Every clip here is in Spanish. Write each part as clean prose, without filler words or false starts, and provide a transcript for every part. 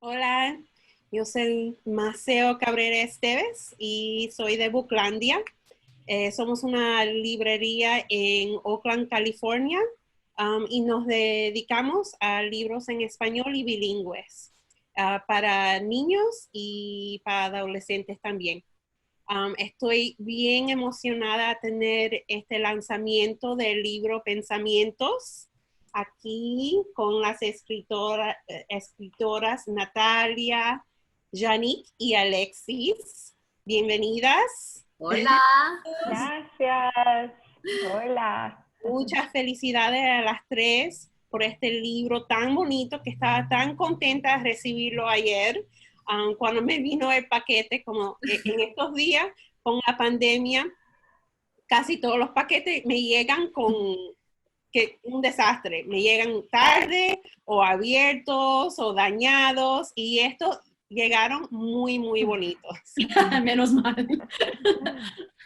Hola, yo soy Maceo Cabrera Esteves y soy de Booklandia. Somos una librería en Oakland, California, y nos dedicamos a libros en español y bilingües, para niños y para adolescentes también. Estoy bien emocionada a tener este lanzamiento del libro Pensamientos aquí con las escritoras Natalia, Yannick y Alexis. Bienvenidas. Hola. Gracias. Hola. Muchas felicidades a las tres por este libro tan bonito que estaba tan contenta de recibirlo ayer, cuando me vino el paquete, como en estos días con la pandemia, casi todos los paquetes me llegan con un desastre, me llegan tarde o abiertos o dañados y estos llegaron muy, muy bonitos. Menos mal.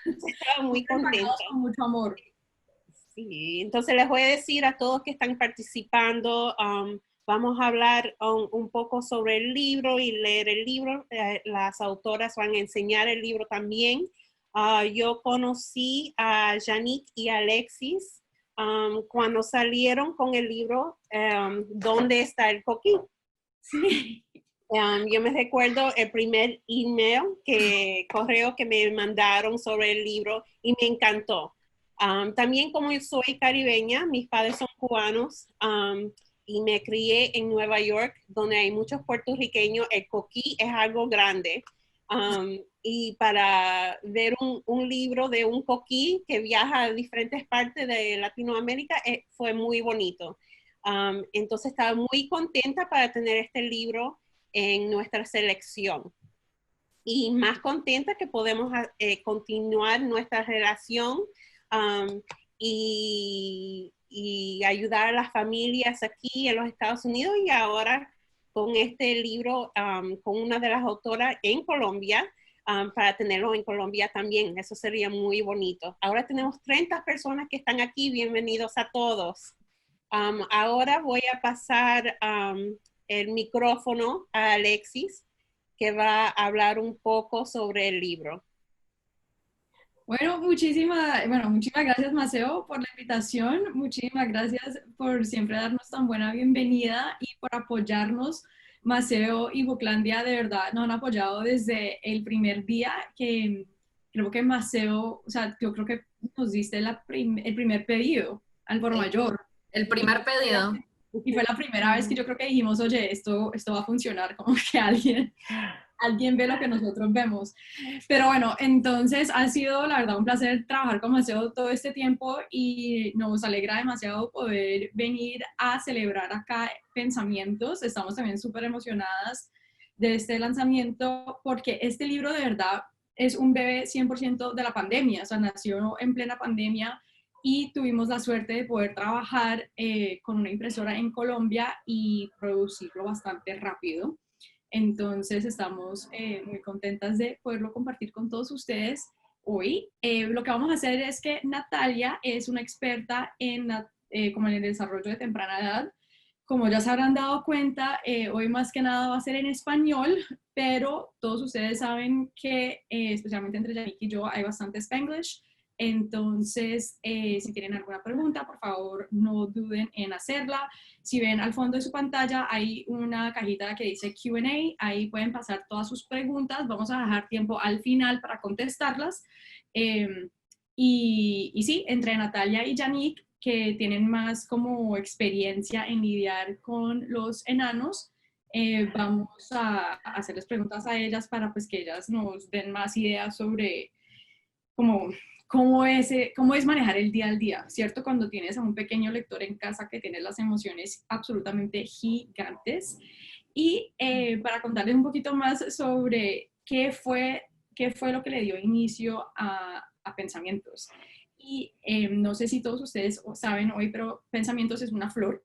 Estaba muy contenta. Con mucho amor. Sí, entonces les voy a decir a todos que están participando, vamos a hablar un poco sobre el libro y leer el libro. Las autoras van a enseñar el libro también. Yo conocí a Yannick y Alexis cuando salieron con el libro ¿Dónde está el coquí? Sí. Yo me recuerdo el primer correo que me mandaron sobre el libro y me encantó. También como yo soy caribeña, mis padres son cubanos, y me crié en Nueva York, donde hay muchos puertorriqueños. El coquí es algo grande. Y para ver un libro de un coquí que viaja a diferentes partes de Latinoamérica, fue muy bonito. Entonces estaba muy contenta para tener este libro en nuestra selección. Y más contenta que podemos continuar nuestra relación, um, y ayudar a las familias aquí en los Estados Unidos y ahora con este libro, con una de las autoras en Colombia, para tenerlo en Colombia también. Eso sería muy bonito. Ahora tenemos 30 personas que están aquí. Bienvenidos a todos. Ahora voy a pasar el micrófono a Alexis, que va a hablar un poco sobre el libro. Bueno, muchísimas gracias, Maceo, por la invitación. Muchísimas gracias por siempre darnos tan buena bienvenida y por apoyarnos. Maceo y Booklandia de verdad nos han apoyado desde el primer día que creo que Maceo, o sea, yo creo que nos diste el primer pedido al por mayor. El primer pedido. Y fue la primera vez que yo creo que dijimos, oye, esto va a funcionar, como que alguien ve lo que nosotros vemos. Pero bueno, entonces ha sido la verdad un placer trabajar con Maceo todo este tiempo y nos alegra demasiado poder venir a celebrar acá Pensamientos. Estamos también súper emocionadas de este lanzamiento porque este libro de verdad es un bebé 100% de la pandemia, o sea, nació en plena pandemia y tuvimos la suerte de poder trabajar con una impresora en Colombia y producirlo bastante rápido. Entonces estamos muy contentas de poderlo compartir con todos ustedes hoy. Lo que vamos a hacer es que Natalia es una experta como en el desarrollo de temprana edad. Como ya se habrán dado cuenta, hoy más que nada va a ser en español, pero todos ustedes saben que especialmente entre Yannick y yo hay bastante Spanglish. Entonces, si tienen alguna pregunta, por favor, no duden en hacerla. Si ven al fondo de su pantalla, hay una cajita que dice Q&A. Ahí pueden pasar todas sus preguntas. Vamos a dejar tiempo al final para contestarlas. Y sí, entre Natalia y Yannick, que tienen más como experiencia en lidiar con los enanos, vamos a hacerles preguntas a ellas para pues, que ellas nos den más ideas sobre cómo, cómo es manejar el día al día, ¿cierto? Cuando tienes a un pequeño lector en casa que tiene las emociones absolutamente gigantes. Y para contarles un poquito más sobre qué fue lo que le dio inicio a Pensamientos. Y no sé si todos ustedes saben hoy, pero Pensamientos es una flor.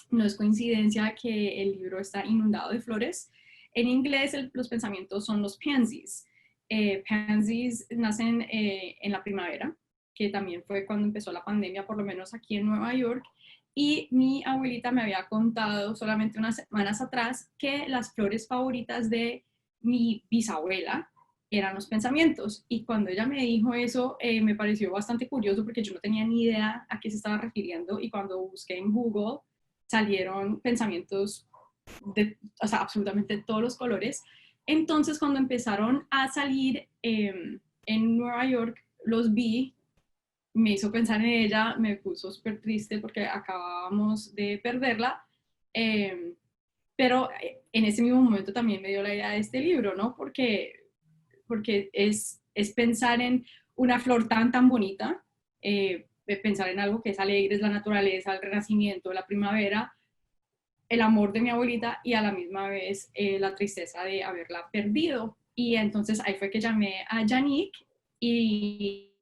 No es coincidencia que el libro está inundado de flores. En inglés los pensamientos son los pansies. Pansies nacen en la primavera, que también fue cuando empezó la pandemia, por lo menos aquí en Nueva York, y mi abuelita me había contado solamente unas semanas atrás que las flores favoritas de mi bisabuela eran los pensamientos. Y cuando ella me dijo eso, me pareció bastante curioso porque yo no tenía ni idea a qué se estaba refiriendo. Y cuando busqué en Google, salieron pensamientos de, o sea, absolutamente todos los colores. Entonces, cuando empezaron a salir en Nueva York, los vi, me hizo pensar en ella, me puso súper triste porque acabábamos de perderla. Pero en ese mismo momento también me dio la idea de este libro, ¿no? Porque es pensar en una flor tan bonita, pensar en algo que es alegre, es la naturaleza, el renacimiento, la primavera, el amor de mi abuelita y a la misma vez la tristeza de haberla perdido. Y entonces ahí fue que llamé a Yannick y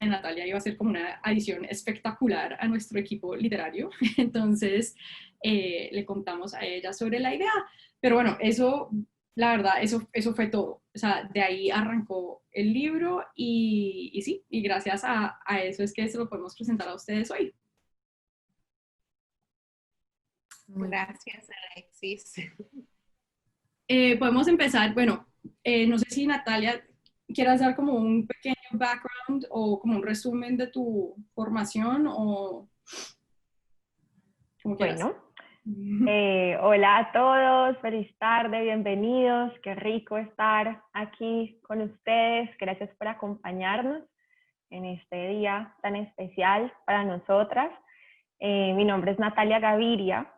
Natalia iba a ser como una adición espectacular a nuestro equipo literario. Entonces le contamos a ella sobre la idea. Pero bueno, eso, la verdad, eso fue todo. O sea, de ahí arrancó el libro y sí, y gracias a eso es que se lo podemos presentar a ustedes hoy. Gracias, Alexis. Podemos empezar, bueno, no sé si Natalia quieras dar como un pequeño background o como un resumen de tu formación o como quieras. Bueno, hola a todos, feliz tarde, bienvenidos, qué rico estar aquí con ustedes, gracias por acompañarnos en este día tan especial para nosotras. Mi nombre es Natalia Gaviria.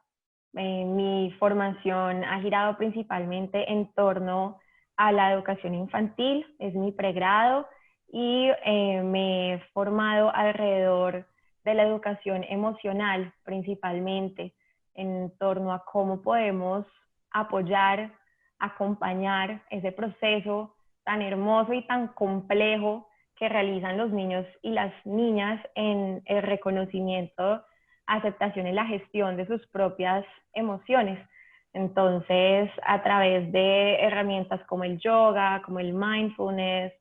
Mi formación ha girado principalmente en torno a la educación infantil, es mi pregrado, y me he formado alrededor de la educación emocional principalmente, en torno a cómo podemos apoyar, acompañar ese proceso tan hermoso y tan complejo que realizan los niños y las niñas en el reconocimiento, aceptación y la gestión de sus propias emociones. Entonces, a través de herramientas como el yoga, como el mindfulness,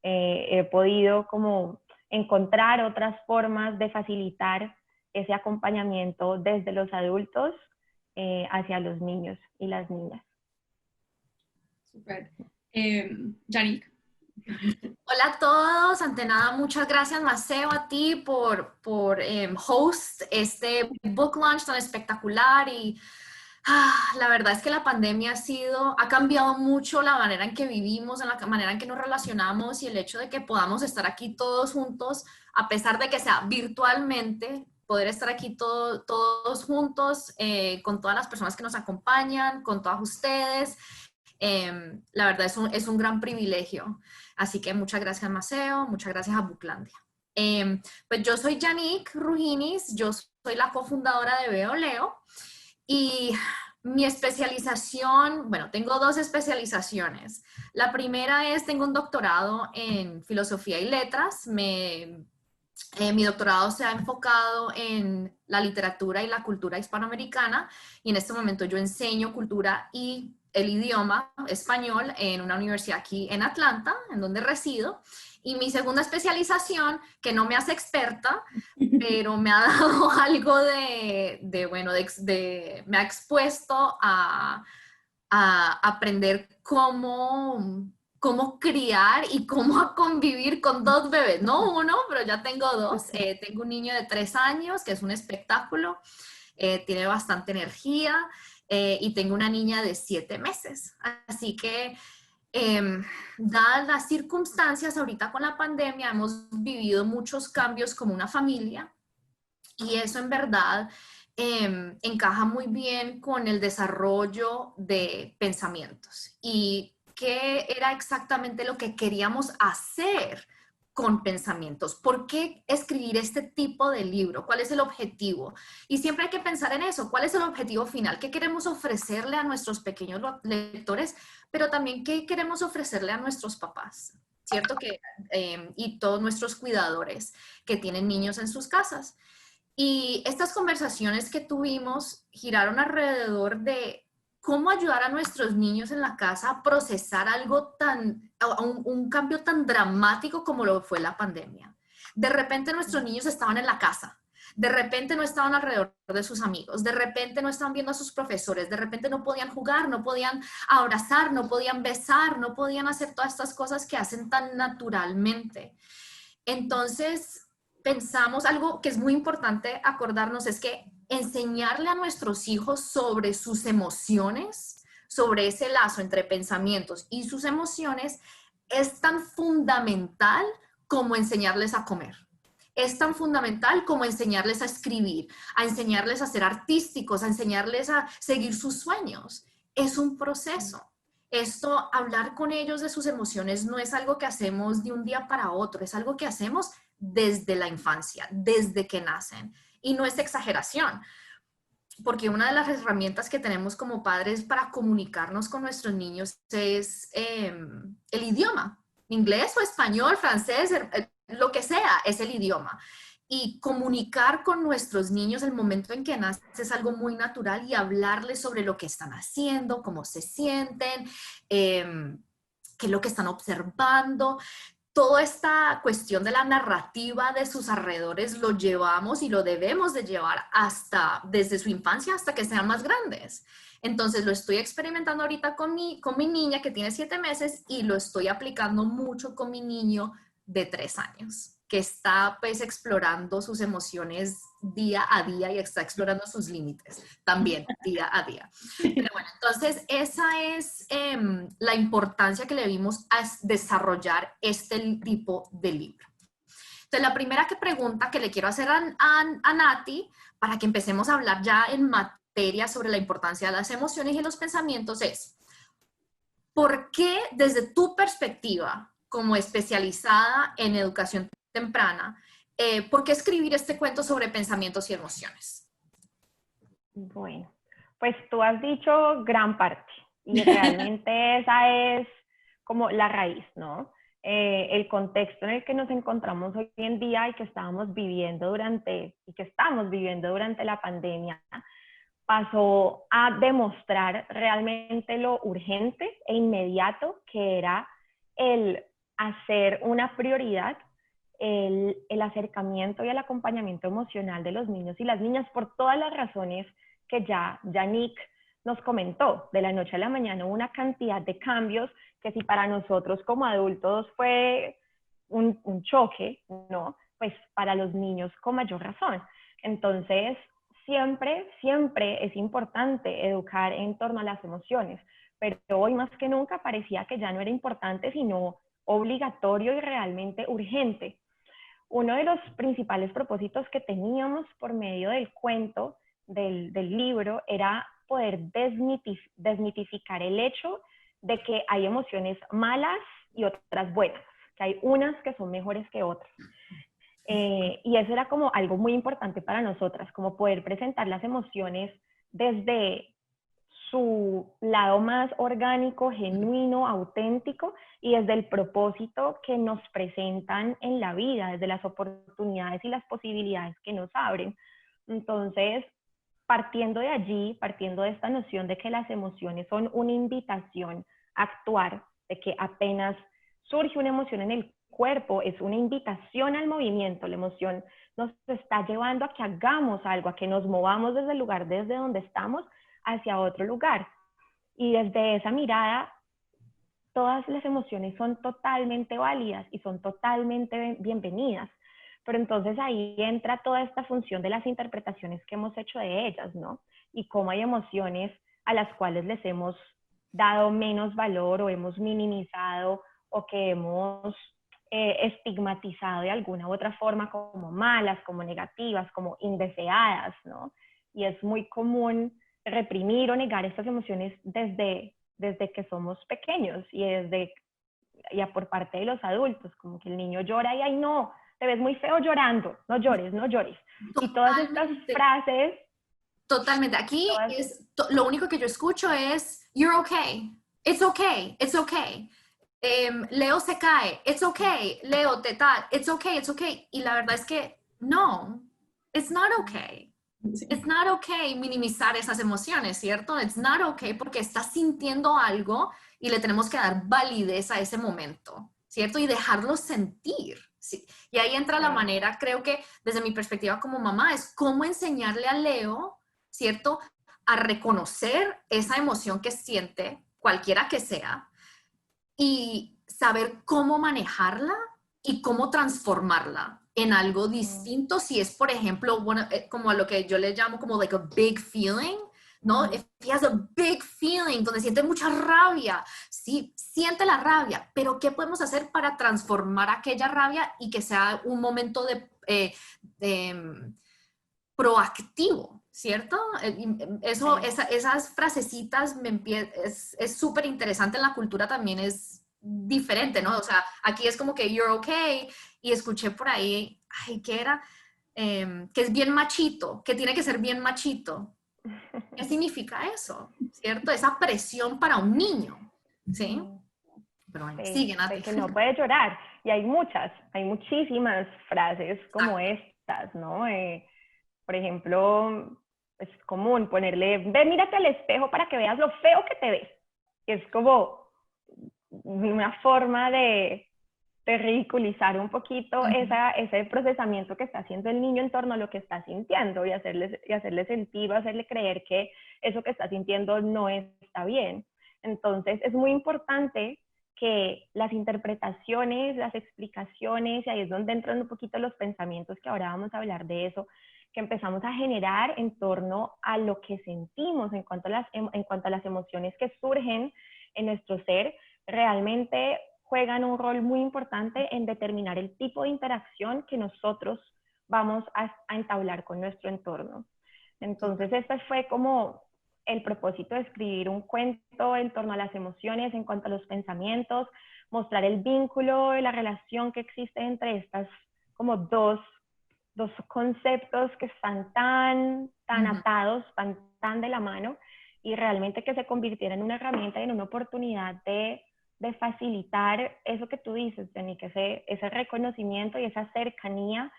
he podido como encontrar otras formas de facilitar ese acompañamiento desde los adultos hacia los niños y las niñas. Super. Yannick. Hola a todos, ante nada muchas gracias Maceo a ti por host este book launch tan espectacular y la verdad es que la pandemia ha cambiado mucho la manera en que vivimos, en la manera en que nos relacionamos y el hecho de que podamos estar aquí todos juntos, a pesar de que sea virtualmente, poder estar aquí todos juntos con todas las personas que nos acompañan, con todas ustedes. La verdad es un gran privilegio. Así que muchas gracias, Maceo, muchas gracias a Booklandia. Pues yo soy Yannick Ruginis, yo soy la cofundadora de Veo Leo y mi especialización, bueno, tengo dos especializaciones. La primera tengo un doctorado en filosofía y letras. Mi doctorado se ha enfocado en la literatura y la cultura hispanoamericana y en este momento yo enseño cultura y el idioma español en una universidad aquí en Atlanta, en donde resido. Y mi segunda especialización, que no me hace experta, pero me ha dado algo me ha expuesto a aprender cómo criar y cómo convivir con dos bebés, no uno, pero ya tengo dos. Tengo un niño de 3 años, que es un espectáculo, tiene bastante energía, y tengo una niña de 7 meses. Así que, dadas las circunstancias, ahorita con la pandemia hemos vivido muchos cambios como una familia y eso en verdad encaja muy bien con el desarrollo de pensamientos y qué era exactamente lo que queríamos hacer con pensamientos. ¿Por qué escribir este tipo de libro? ¿Cuál es el objetivo? Y siempre hay que pensar en eso. ¿Cuál es el objetivo final? ¿Qué queremos ofrecerle a nuestros pequeños lectores? Pero también, ¿qué queremos ofrecerle a nuestros papás? ¿Cierto? Y todos nuestros cuidadores que tienen niños en sus casas. Y estas conversaciones que tuvimos giraron alrededor de cómo ayudar a nuestros niños en la casa a procesar un cambio tan dramático como lo fue la pandemia. De repente nuestros niños estaban en la casa. De repente no estaban alrededor de sus amigos, de repente no estaban viendo a sus profesores, de repente no podían jugar, no podían abrazar, no podían besar, no podían hacer todas estas cosas que hacen tan naturalmente. Entonces, pensamos algo que es muy importante acordarnos, es que enseñarle a nuestros hijos sobre sus emociones, sobre ese lazo entre pensamientos y sus emociones, es tan fundamental como enseñarles a comer. Es tan fundamental como enseñarles a escribir, a enseñarles a ser artísticos, a enseñarles a seguir sus sueños. Es un proceso. Esto, hablar con ellos de sus emociones no es algo que hacemos de un día para otro, es algo que hacemos desde la infancia, desde que nacen. Y no es exageración, porque una de las herramientas que tenemos como padres para comunicarnos con nuestros niños es el idioma, inglés o español, francés, lo que sea, es el idioma. Y comunicar con nuestros niños el momento en que nacen es algo muy natural y hablarles sobre lo que están haciendo, cómo se sienten, qué es lo que están observando. Toda esta cuestión de la narrativa de sus alrededores lo llevamos y lo debemos de llevar desde su infancia hasta que sean más grandes. Entonces lo estoy experimentando ahorita con mi niña que tiene 7 meses y lo estoy aplicando mucho con mi niño de 3 años, que está pues explorando sus emociones día a día y está explorando sus límites también día a día. Pero bueno, entonces esa es la importancia que le vimos a desarrollar este tipo de libro. Entonces la primera pregunta que le quiero hacer a Nati, para que empecemos a hablar ya en materia sobre la importancia de las emociones y los pensamientos es, ¿por qué desde tu perspectiva como especializada en educación temprana, ¿por qué escribir este cuento sobre pensamientos y emociones? Bueno, pues tú has dicho gran parte y realmente esa es como la raíz, ¿no? El contexto en el que nos encontramos hoy en día y que estamos viviendo durante la pandemia pasó a demostrar realmente lo urgente e inmediato que era el hacer una prioridad el acercamiento y el acompañamiento emocional de los niños y las niñas por todas las razones que ya Nick nos comentó. De la noche a la mañana hubo una cantidad de cambios que si para nosotros como adultos fue un choque, ¿no? Pues para los niños con mayor razón. Entonces, siempre es importante educar en torno a las emociones, pero hoy más que nunca parecía que ya no era importante, sino obligatorio y realmente urgente. Uno de los principales propósitos que teníamos por medio del cuento, del libro, era poder desmitificar el hecho de que hay emociones malas y otras buenas, que hay unas que son mejores que otras. Y eso era como algo muy importante para nosotras, como poder presentar las emociones desde su lado más orgánico, genuino, auténtico y desde el propósito que nos presentan en la vida, desde las oportunidades y las posibilidades que nos abren. Entonces, partiendo de allí, partiendo de esta noción de que las emociones son una invitación a actuar, de que apenas surge una emoción en el cuerpo, es una invitación al movimiento, la emoción nos está llevando a que hagamos algo, a que nos movamos desde el lugar desde donde estamos hacia otro lugar. Y desde esa mirada, todas las emociones son totalmente válidas y son totalmente bienvenidas. Pero entonces ahí entra toda esta función de las interpretaciones que hemos hecho de ellas, ¿no? Y cómo hay emociones a las cuales les hemos dado menos valor o hemos minimizado o que hemos estigmatizado de alguna u otra forma como malas, como negativas, como indeseadas, ¿no? Y es muy común reprimir o negar estas emociones desde que somos pequeños y por parte de los adultos, como que el niño llora y ¡ay no! Te ves muy feo llorando, no llores, no llores. Totalmente. Y todas estas frases... Totalmente. Aquí lo único que yo escucho es, you're okay, it's okay, it's okay. Leo se cae, it's okay, Leo te tal, it's okay. Y la verdad es que no, it's not okay. Sí. It's not okay minimizar esas emociones, ¿cierto? It's not okay porque estás sintiendo algo y le tenemos que dar validez a ese momento, ¿cierto? Y dejarlo sentir, Sí. Y ahí entra la manera, creo que desde mi perspectiva como mamá, es cómo enseñarle a Leo, ¿cierto?, a reconocer esa emoción que siente, cualquiera que sea, y saber cómo manejarla y cómo transformarla en algo distinto. Si es, por ejemplo, bueno, como a lo que yo le llamo como like a big feeling, ¿no? If he has a big feeling, donde siente mucha rabia, sí, siente la rabia, pero ¿qué podemos hacer para transformar aquella rabia y que sea un momento de proactivo, ¿cierto? Eso, esas frasecitas es súper interesante. En la cultura también es diferente, ¿no? O sea, aquí es como que you're okay, y escuché por ahí, ay, ¿qué era? Que es bien machito, que tiene que ser bien machito. ¿Qué significa eso? ¿Cierto? Esa presión para un niño, ¿sí? Pero bueno, sigue, Nati. Que no puede llorar. Y hay muchísimas frases como estas, ¿no? Por ejemplo, es común ponerle, ve, mírate al espejo para que veas lo feo que te ves. Es como una forma de ridiculizar un poquito ese procesamiento que está haciendo el niño en torno a lo que está sintiendo y hacerle sentir o hacerle creer que eso que está sintiendo no está bien. Entonces, es muy importante que las interpretaciones, las explicaciones, y ahí es donde entran un poquito los pensamientos, que ahora vamos a hablar de eso, que empezamos a generar en torno a lo que sentimos, en cuanto a las emociones que surgen en nuestro ser, realmente juegan un rol muy importante en determinar el tipo de interacción que nosotros vamos a entablar con nuestro entorno. Entonces, este fue como el propósito de escribir un cuento en torno a las emociones, en cuanto a los pensamientos, mostrar el vínculo y la relación que existe entre estas como dos conceptos que están tan atados, tan de la mano, y realmente que se convirtiera en una herramienta y en una oportunidad de facilitar eso que tú dices, Jenny, que ese reconocimiento y esa cercanía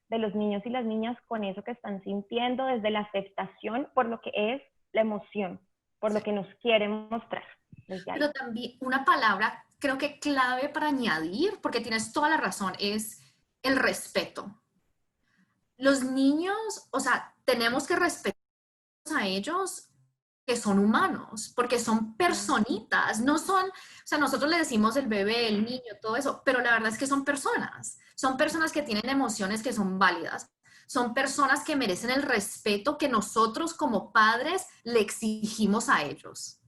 de los niños y las niñas con eso que están sintiendo, desde la aceptación por lo que es la emoción, por lo que nos quieren mostrar. Pero también una palabra creo que clave para añadir, porque tienes toda la razón, es el respeto. Los niños, o sea, tenemos que respetar a ellos, que son humanos, porque son personitas, no son, o sea, nosotros le decimos el bebé, el niño, todo eso, pero la verdad es que son personas que tienen emociones que son válidas, son personas que merecen el respeto que nosotros como padres le exigimos a ellos.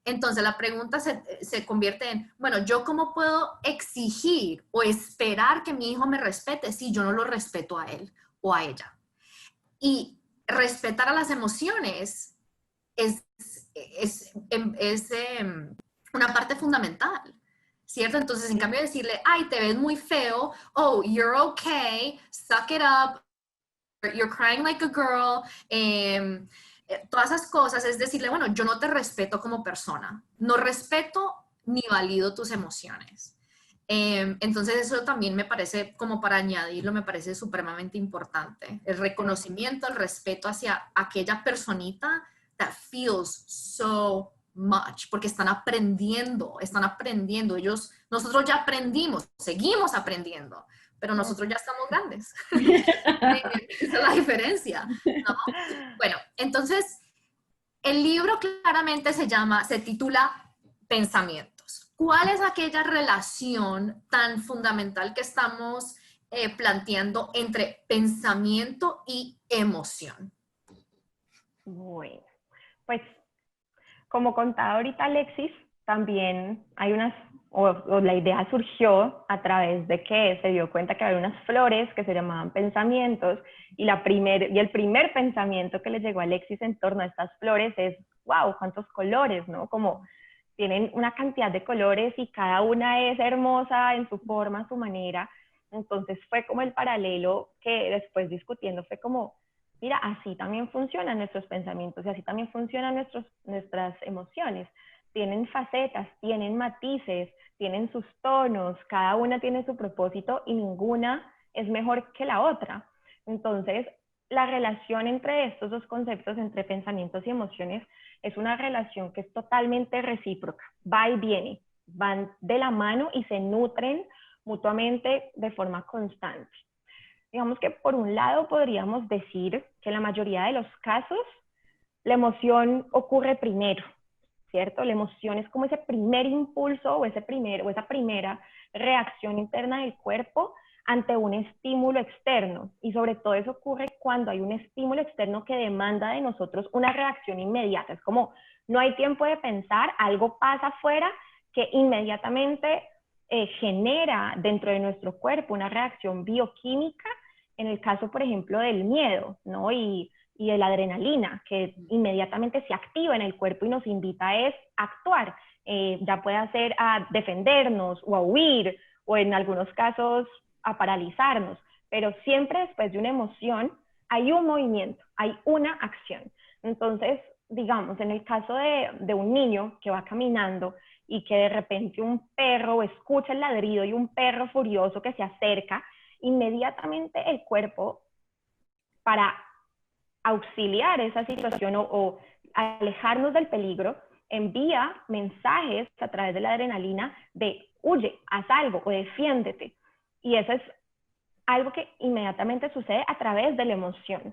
Entonces la pregunta se convierte en, bueno, ¿yo cómo puedo exigir o esperar que mi hijo me respete si yo no lo respeto a él o a ella? Y respetar a las emociones es una parte fundamental, ¿cierto? Entonces, en cambio de decirle, ay, te ves muy feo, oh, you're okay, suck it up, you're crying like a girl, todas esas cosas, es decirle, bueno, yo no te respeto como persona, no respeto ni valido tus emociones. Entonces eso también me parece, como para añadirlo, me parece supremamente importante. El reconocimiento, el respeto hacia aquella personita that feels so much, porque están aprendiendo. Nosotros ya aprendimos, seguimos aprendiendo, pero nosotros ya estamos grandes. Esa es la diferencia, ¿no? Bueno, entonces, el libro claramente se titula Pensamientos. ¿Cuál es aquella relación tan fundamental que estamos planteando entre pensamiento y emoción? Bueno, pues como contaba ahorita Alexis, también hay o la idea surgió a través de que se dio cuenta que había unas flores que se llamaban pensamientos, y el primer pensamiento que le llegó a Alexis en torno a estas flores es, wow, cuántos colores, ¿no? Como tienen una cantidad de colores y cada una es hermosa en su forma, a su manera. Entonces fue como el paralelo que después discutiendo fue como, mira, así también funcionan nuestros pensamientos y así también funcionan nuestras emociones. Tienen facetas, tienen matices, tienen sus tonos, cada una tiene su propósito y ninguna es mejor que la otra. Entonces, la relación entre estos dos conceptos, entre pensamientos y emociones, es una relación que es totalmente recíproca, va y viene, van de la mano y se nutren mutuamente de forma constante. Digamos que por un lado podríamos decir que en la mayoría de los casos la emoción ocurre primero, ¿cierto? La emoción es como ese primer impulso o esa primera reacción interna del cuerpo ante un estímulo externo. Y sobre todo eso ocurre cuando hay un estímulo externo que demanda de nosotros una reacción inmediata. Es como, no hay tiempo de pensar, algo pasa afuera que inmediatamente genera dentro de nuestro cuerpo una reacción bioquímica, en el caso, por ejemplo, del miedo, ¿no? Y de la adrenalina, que inmediatamente se activa en el cuerpo y nos invita a actuar. Ya puede ser a defendernos o a huir, o en algunos casos a paralizarnos, pero siempre después de una emoción hay un movimiento, hay una acción. Entonces, digamos, en el caso de un niño que va caminando y que de repente un perro escucha el ladrido y un perro furioso que se acerca, inmediatamente el cuerpo, para auxiliar esa situación o alejarnos del peligro, envía mensajes a través de la adrenalina de huye, haz algo o defiéndete. Y eso es algo que inmediatamente sucede a través de la emoción.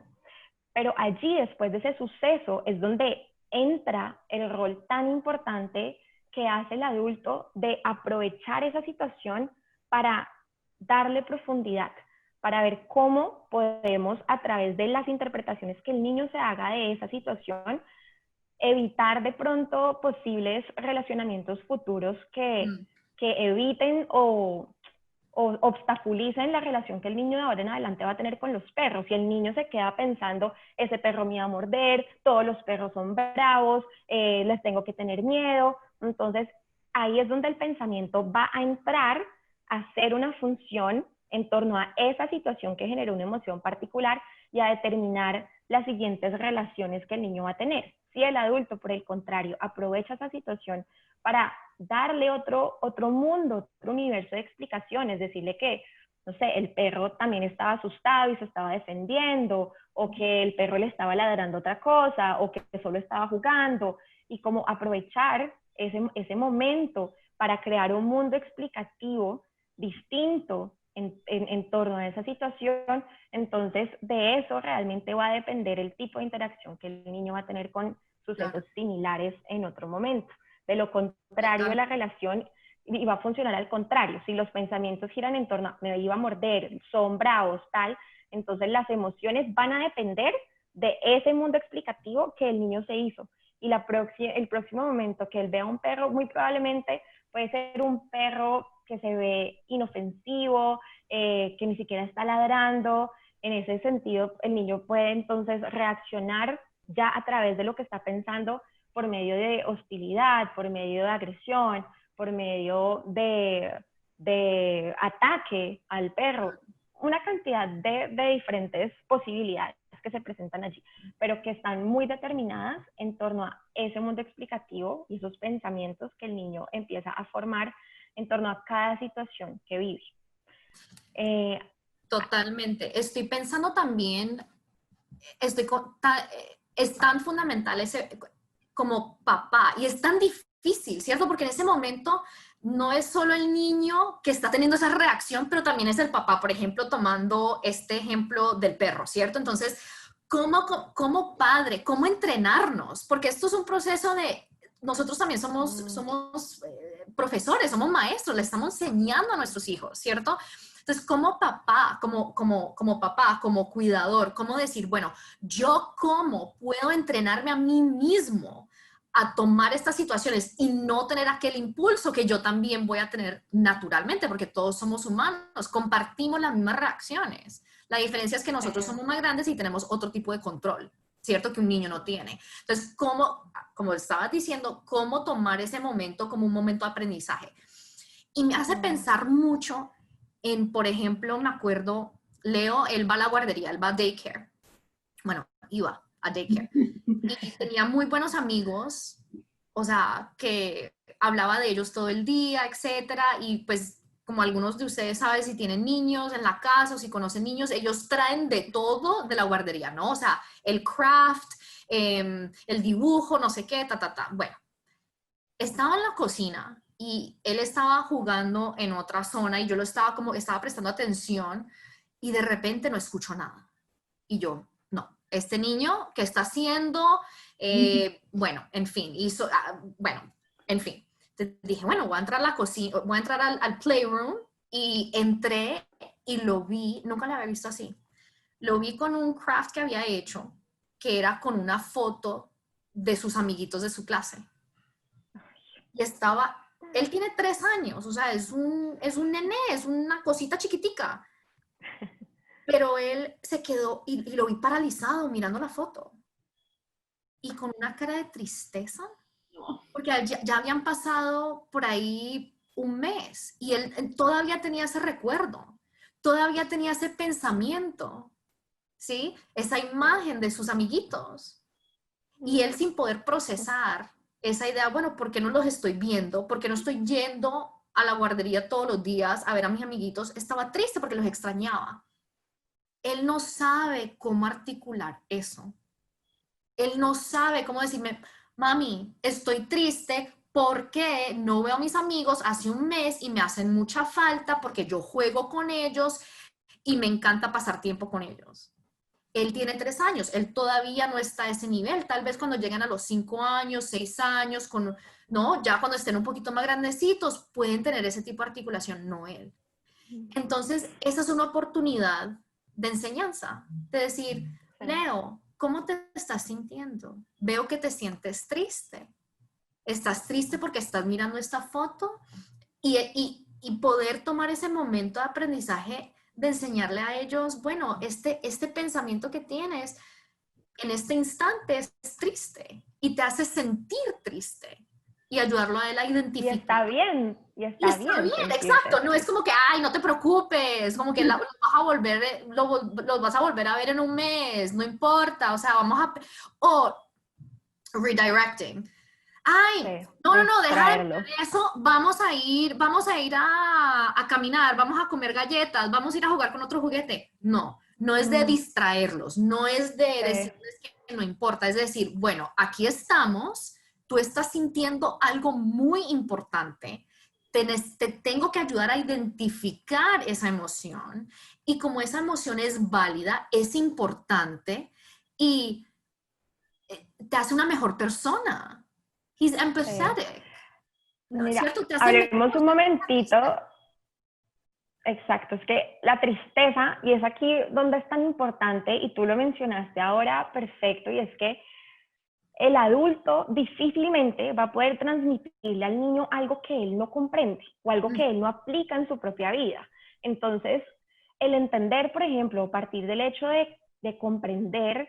Pero allí, después de ese suceso, es donde entra el rol tan importante que hace el adulto de aprovechar esa situación para darle profundidad, para ver cómo podemos, a través de las interpretaciones que el niño se haga de esa situación, evitar de pronto posibles relacionamientos futuros que eviten o obstaculicen la relación que el niño de ahora en adelante va a tener con los perros. Si el niño se queda pensando, ese perro me va a morder, todos los perros son bravos, les tengo que tener miedo, entonces ahí es donde el pensamiento va a entrar a hacer una función en torno a esa situación que generó una emoción particular y a determinar las siguientes relaciones que el niño va a tener. Si el adulto, por el contrario, aprovecha esa situación para darle otro mundo, otro universo de explicaciones, decirle que, no sé, el perro también estaba asustado y se estaba defendiendo, o que el perro le estaba ladrando otra cosa, o que solo estaba jugando, y como aprovechar ese momento para crear un mundo explicativo distinto en torno a esa situación. Entonces de eso realmente va a depender el tipo de interacción que el niño va a tener con sucesos similares en otro momento. De lo contrario, la relación va a funcionar al contrario. Si los pensamientos giran en torno a me iba a morder, son bravos, tal, entonces las emociones van a depender de ese mundo explicativo que el niño se hizo. Y el próximo momento que él vea un perro, muy probablemente puede ser un perro que se ve inofensivo, que ni siquiera está ladrando. En ese sentido, el niño puede entonces reaccionar ya a través de lo que está pensando por medio de hostilidad, por medio de agresión, por medio de ataque al perro. Una cantidad de diferentes posibilidades que se presentan allí, pero que están muy determinadas en torno a ese mundo explicativo y esos pensamientos que el niño empieza a formar en torno a cada situación que vive. Totalmente. Estoy pensando también, es tan fundamental ese, como papá, y es tan difícil, ¿cierto? Porque en ese momento no es solo el niño que está teniendo esa reacción, pero también es el papá, por ejemplo, tomando este ejemplo del perro, ¿cierto? Entonces, ¿cómo padre, cómo entrenarnos? Porque esto es un proceso de, nosotros también somos profesores, somos maestros, le estamos enseñando a nuestros hijos, ¿cierto? Entonces, como papá, como papá, como cuidador, ¿cómo decir, bueno, yo cómo puedo entrenarme a mí mismo a tomar estas situaciones y no tener aquel impulso que yo también voy a tener naturalmente, porque todos somos humanos, compartimos las mismas reacciones. La diferencia es que nosotros somos más grandes y tenemos otro tipo de control, ¿cierto? Que un niño no tiene. Entonces, como estabas diciendo, cómo tomar ese momento como un momento de aprendizaje. Y me hace pensar mucho en, por ejemplo, me acuerdo, Leo, él va a la guardería, él va a daycare. Bueno, iba a daycare. Y tenía muy buenos amigos, o sea, que hablaba de ellos todo el día, etcétera, y pues como algunos de ustedes saben, si tienen niños en la casa o si conocen niños, ellos traen de todo de la guardería, ¿no? O sea, el craft, el dibujo, no sé qué, Bueno, estaba en la cocina y él estaba jugando en otra zona y yo estaba prestando atención y de repente no escucho nada. Y yo, no, este niño, ¿qué está haciendo? Bueno, en fin, en fin. Entonces dije, bueno, voy a entrar a la cocina, voy a entrar al playroom y entré y lo vi, nunca lo había visto así. Lo vi con un craft que había hecho, que era con una foto de sus amiguitos de su clase. Y él tiene 3 años, o sea, es un nené, es una cosita chiquitica. Pero él se quedó y lo vi paralizado mirando la foto. Y con una cara de tristeza, porque ya habían pasado por ahí un mes y él todavía tenía ese recuerdo, todavía tenía ese pensamiento, ¿sí? Esa imagen de sus amiguitos. Y él sin poder procesar esa idea, bueno, ¿por qué no los estoy viendo? ¿Por qué no estoy yendo a la guardería todos los días a ver a mis amiguitos? Estaba triste porque los extrañaba. Él no sabe cómo articular eso. Él no sabe cómo decirme, mami, estoy triste porque no veo a mis amigos hace un mes y me hacen mucha falta porque yo juego con ellos y me encanta pasar tiempo con ellos. Él tiene 3 años, él todavía no está a ese nivel. Tal vez cuando lleguen a los 5 años, 6 años, no, ya cuando estén un poquito más grandecitos, pueden tener ese tipo de articulación, no él. Entonces, esa es una oportunidad de enseñanza, de decir, Leo, ¿cómo te estás sintiendo? Veo que te sientes triste. ¿Estás triste porque estás mirando esta foto? Y poder tomar ese momento de aprendizaje de enseñarle a ellos, bueno, este pensamiento que tienes en este instante es triste y te hace sentir triste y ayudarlo a él a identificar. Y está bien, exacto, no es como que, ay, no te preocupes, como que los vas a volver a ver en un mes, no importa, o sea, o redirecting. Ay, sí, no, deja de eso, vamos a ir a caminar, vamos a comer galletas, vamos a ir a jugar con otro juguete. No es de distraerlos, no es de decirles que no importa, es decir, bueno, aquí estamos, tú estás sintiendo algo muy importante, te tengo que ayudar a identificar esa emoción y como esa emoción es válida, es importante y te hace una mejor persona. He's empathetic. Mira, ¿Cierto? hablemos un momentito. Exacto, es que la tristeza, y es aquí donde es tan importante, y tú lo mencionaste ahora perfecto, y es que el adulto difícilmente va a poder transmitirle al niño algo que él no comprende o algo que él no aplica en su propia vida. Entonces, el entender, por ejemplo, a partir del hecho de comprender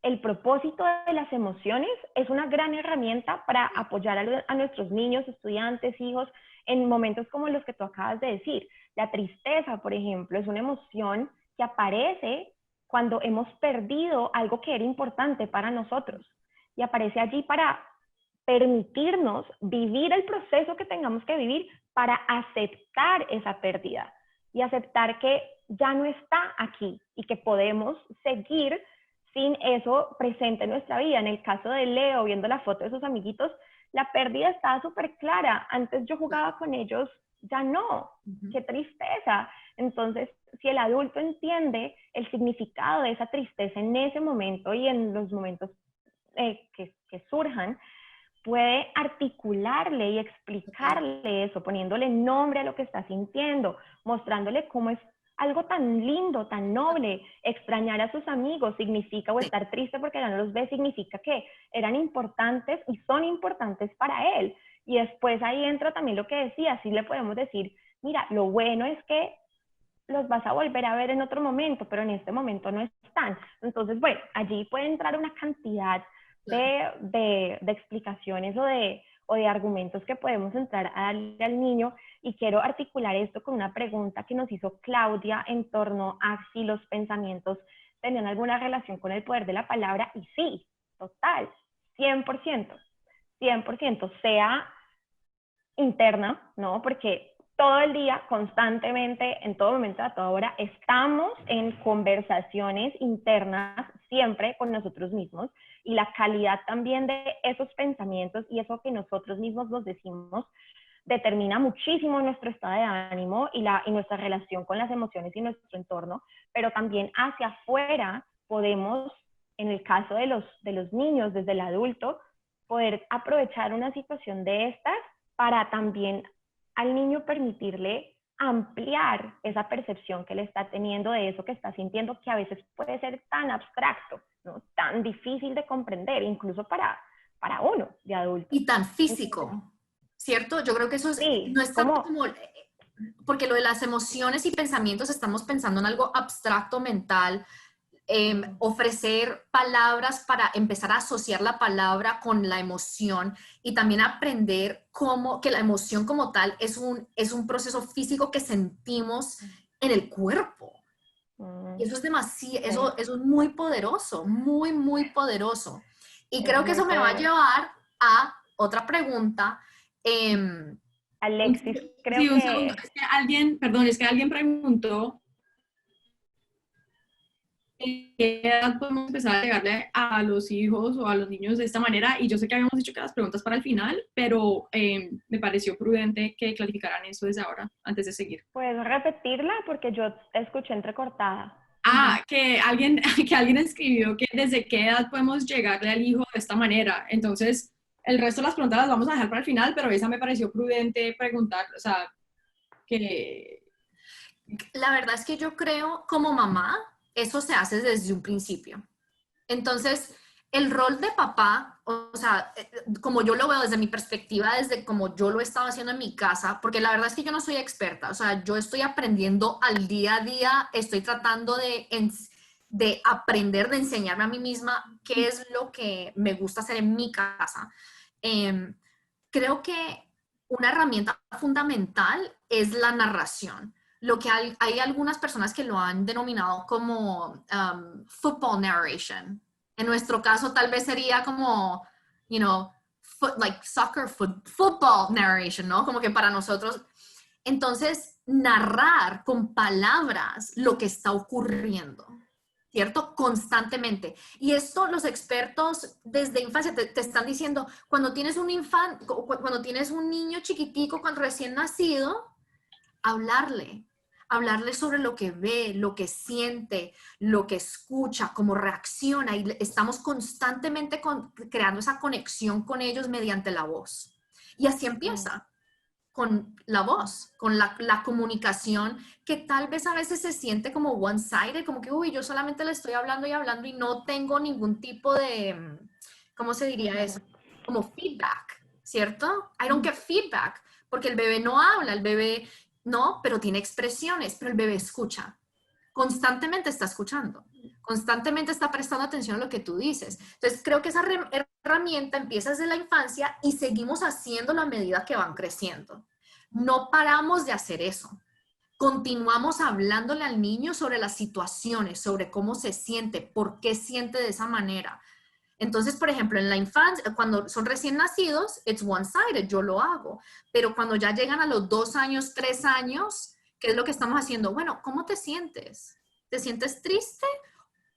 el propósito de las emociones es una gran herramienta para apoyar a nuestros niños, estudiantes, hijos, en momentos como los que tú acabas de decir. La tristeza, por ejemplo, es una emoción que aparece cuando hemos perdido algo que era importante para nosotros y aparece allí para permitirnos vivir el proceso que tengamos que vivir para aceptar esa pérdida y aceptar que ya no está aquí y que podemos seguir sin eso presente en nuestra vida. En el caso de Leo, viendo la foto de sus amiguitos, la pérdida estaba súper clara. Antes yo jugaba con ellos, ya no. ¡Qué tristeza! Entonces, si el adulto entiende el significado de esa tristeza en ese momento y en los momentos que surjan, puede articularle y explicarle eso, poniéndole nombre a lo que está sintiendo, mostrándole cómo es algo tan lindo, tan noble. Extrañar a sus amigos significa, o estar triste porque ya no los ve, significa que eran importantes y son importantes para él. Y después ahí entra también lo que decía, sí le podemos decir, mira, lo bueno es que los vas a volver a ver en otro momento, pero en este momento no están. Entonces, bueno, allí puede entrar una cantidad de explicaciones o de argumentos que podemos entrar a darle al niño, y quiero articular esto con una pregunta que nos hizo Claudia en torno a si los pensamientos tenían alguna relación con el poder de la palabra, y sí, total, 100%, 100%, sea interna, ¿no? Porque todo el día, constantemente, en todo momento, a toda hora, estamos en conversaciones internas siempre con nosotros mismos, y la calidad también de esos pensamientos y eso que nosotros mismos nos decimos determina muchísimo nuestro estado de ánimo y nuestra relación con las emociones y nuestro entorno, pero también hacia afuera podemos, en el caso de los niños, desde el adulto, poder aprovechar una situación de estas para también al niño permitirle ampliar esa percepción que él está teniendo de eso que está sintiendo, que a veces puede ser tan abstracto, ¿no? Tan difícil de comprender, incluso para uno de adulto. Y tan físico, ¿cierto? Yo creo que eso sí, no es tanto como, porque lo de las emociones y pensamientos estamos pensando en algo abstracto mental, ofrecer palabras para empezar a asociar la palabra con la emoción y también aprender que la emoción como tal es un proceso físico que sentimos en el cuerpo. Y eso es demasiado, eso es muy poderoso, muy, muy poderoso. Y creo que eso me va a llevar a otra pregunta. Alexis, creo sí, que... un segundo. Es que alguien preguntó ¿en qué edad podemos empezar a llegarle a los hijos o a los niños de esta manera? Y yo sé que habíamos dicho que las preguntas para el final, pero me pareció prudente que clarificaran eso desde ahora, antes de seguir. ¿Puedes repetirla? Porque yo te escuché entrecortada. Que alguien escribió que desde qué edad podemos llegarle al hijo de esta manera. Entonces, el resto de las preguntas las vamos a dejar para el final, pero esa me pareció prudente preguntar, o sea, que... La verdad es que yo creo, como mamá, eso se hace desde un principio. Entonces, el rol de papá, o sea, como yo lo veo desde mi perspectiva, desde como yo lo he estado haciendo en mi casa, porque la verdad es que yo no soy experta, o sea, yo estoy aprendiendo al día a día, estoy tratando de aprender, de enseñarme a mí misma qué es lo que me gusta hacer en mi casa. Creo que una herramienta fundamental es la narración. Lo que hay algunas personas que lo han denominado como football narration. En nuestro caso tal vez sería como, like soccer, football narration, ¿no? Como que para nosotros. Entonces, narrar con palabras lo que está ocurriendo, ¿cierto? Constantemente. Y esto los expertos desde infancia te están diciendo, cuando tienes cuando tienes un niño chiquitico, cuando recién nacido, hablarle sobre lo que ve, lo que siente, lo que escucha, cómo reacciona, y estamos constantemente creando esa conexión con ellos mediante la voz. Y así empieza, con la voz, con la comunicación, que tal vez a veces se siente como one-sided, como que, uy, yo solamente le estoy hablando y no tengo ningún tipo de, ¿cómo se diría eso? Como feedback, ¿cierto? I don't get feedback, porque el bebé no habla, el bebé no, pero tiene expresiones, pero el bebé escucha. Constantemente está escuchando, constantemente está prestando atención a lo que tú dices. Entonces, creo que esa herramienta empieza desde la infancia y seguimos haciéndolo a medida que van creciendo. No paramos de hacer eso. Continuamos hablándole al niño sobre las situaciones, sobre cómo se siente, por qué siente de esa manera. Entonces, por ejemplo, en la infancia, cuando son recién nacidos, it's one-sided, yo lo hago. Pero cuando ya llegan a los 2 años, 3 años, ¿qué es lo que estamos haciendo? Bueno, ¿cómo te sientes? ¿Te sientes triste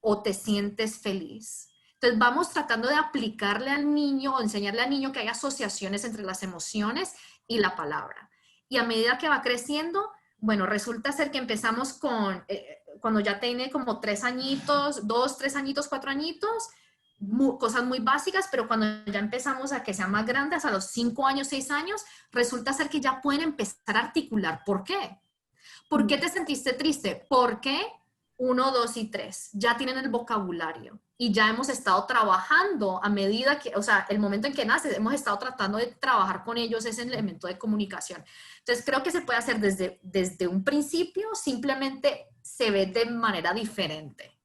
o te sientes feliz? Entonces, vamos tratando de aplicarle al niño o enseñarle al niño que hay asociaciones entre las emociones y la palabra. Y a medida que va creciendo, bueno, resulta ser que empezamos con, cuando ya tiene como 3 añitos, 2, 3 añitos, 4 añitos, cosas muy básicas, pero cuando ya empezamos a que sean más grandes, a los 5 años, 6 años, resulta ser que ya pueden empezar a articular por qué. ¿Por qué te sentiste triste? ¿Por qué? 1, 2 y 3. Ya tienen el vocabulario y ya hemos estado trabajando a medida que, o sea, el momento en que nace, hemos estado tratando de trabajar con ellos ese elemento de comunicación. Entonces, creo que se puede hacer desde un principio, simplemente se ve de manera diferente.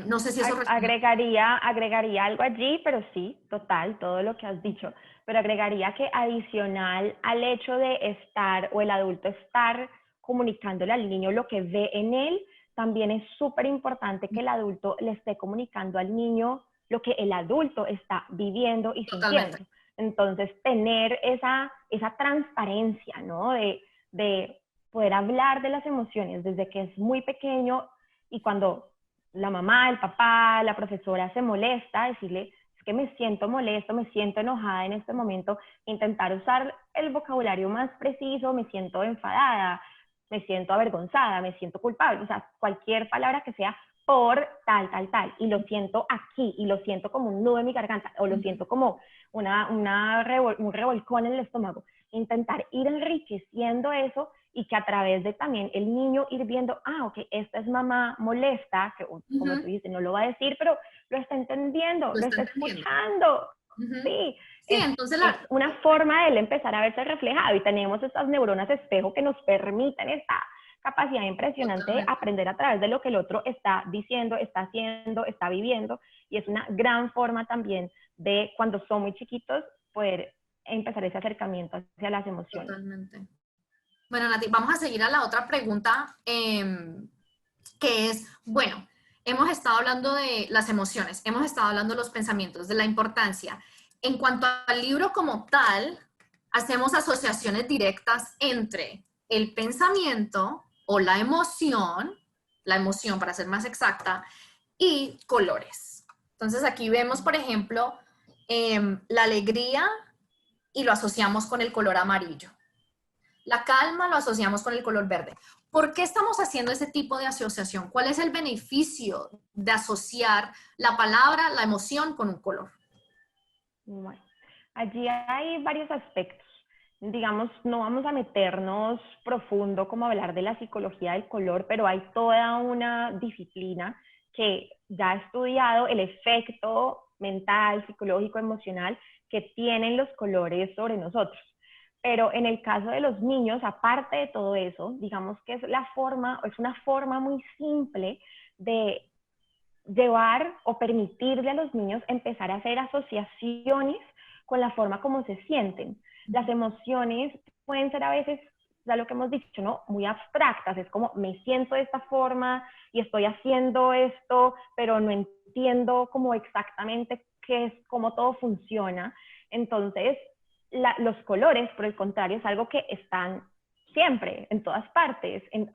No sé si eso agregaría algo allí, pero sí, total, todo lo que has dicho. Pero agregaría que adicional al hecho de estar o el adulto estar comunicándole al niño lo que ve en él, también es súper importante que el adulto le esté comunicando al niño lo que el adulto está viviendo y sintiendo. Entonces, tener esa transparencia, ¿no? De poder hablar de las emociones desde que es muy pequeño, y cuando la mamá, el papá, la profesora se molesta, decirle, que me siento molesto, me siento enojada en este momento, intentar usar el vocabulario más preciso, me siento enfadada, me siento avergonzada, me siento culpable, o sea, cualquier palabra que sea por tal, tal, tal, y lo siento aquí, y lo siento como un nudo en mi garganta, o lo siento como un revolcón en el estómago. Intentar ir enriqueciendo eso y que a través de también el niño ir viendo, ok, esta es mamá molesta, que como tú dices, no lo va a decir, pero lo está entendiendo, lo está escuchando. Sí, sí, es una forma de él empezar a verse reflejado y tenemos estas neuronas espejo que nos permiten esta capacidad impresionante de aprender a través de lo que el otro está diciendo, está haciendo, está viviendo, y es una gran forma también de, cuando son muy chiquitos, poder empezar ese acercamiento hacia las emociones. Totalmente. Bueno, Nati, vamos a seguir a la otra pregunta, que es, bueno, hemos estado hablando de las emociones, hemos estado hablando de los pensamientos, de la importancia. En cuanto al libro como tal, hacemos asociaciones directas entre el pensamiento o la emoción para ser más exacta, y colores. Entonces aquí vemos, por ejemplo, la alegría y lo asociamos con el color amarillo. La calma lo asociamos con el color verde. ¿Por qué estamos haciendo ese tipo de asociación? ¿Cuál es el beneficio de asociar la palabra, la emoción con un color? Bueno, allí hay varios aspectos. Digamos, no vamos a meternos profundo como hablar de la psicología del color, pero hay toda una disciplina que ya ha estudiado el efecto mental, psicológico, emocional que tienen los colores sobre nosotros. Pero en el caso de los niños, aparte de todo eso, digamos que es una forma muy simple de llevar o permitirle a los niños empezar a hacer asociaciones con la forma como se sienten. Las emociones pueden ser a veces, ya lo que hemos dicho, ¿no? Muy abstractas, es como me siento de esta forma y estoy haciendo esto, pero no entiendo como exactamente qué es, cómo todo funciona. Entonces, los colores, por el contrario, es algo que están siempre, en todas partes, en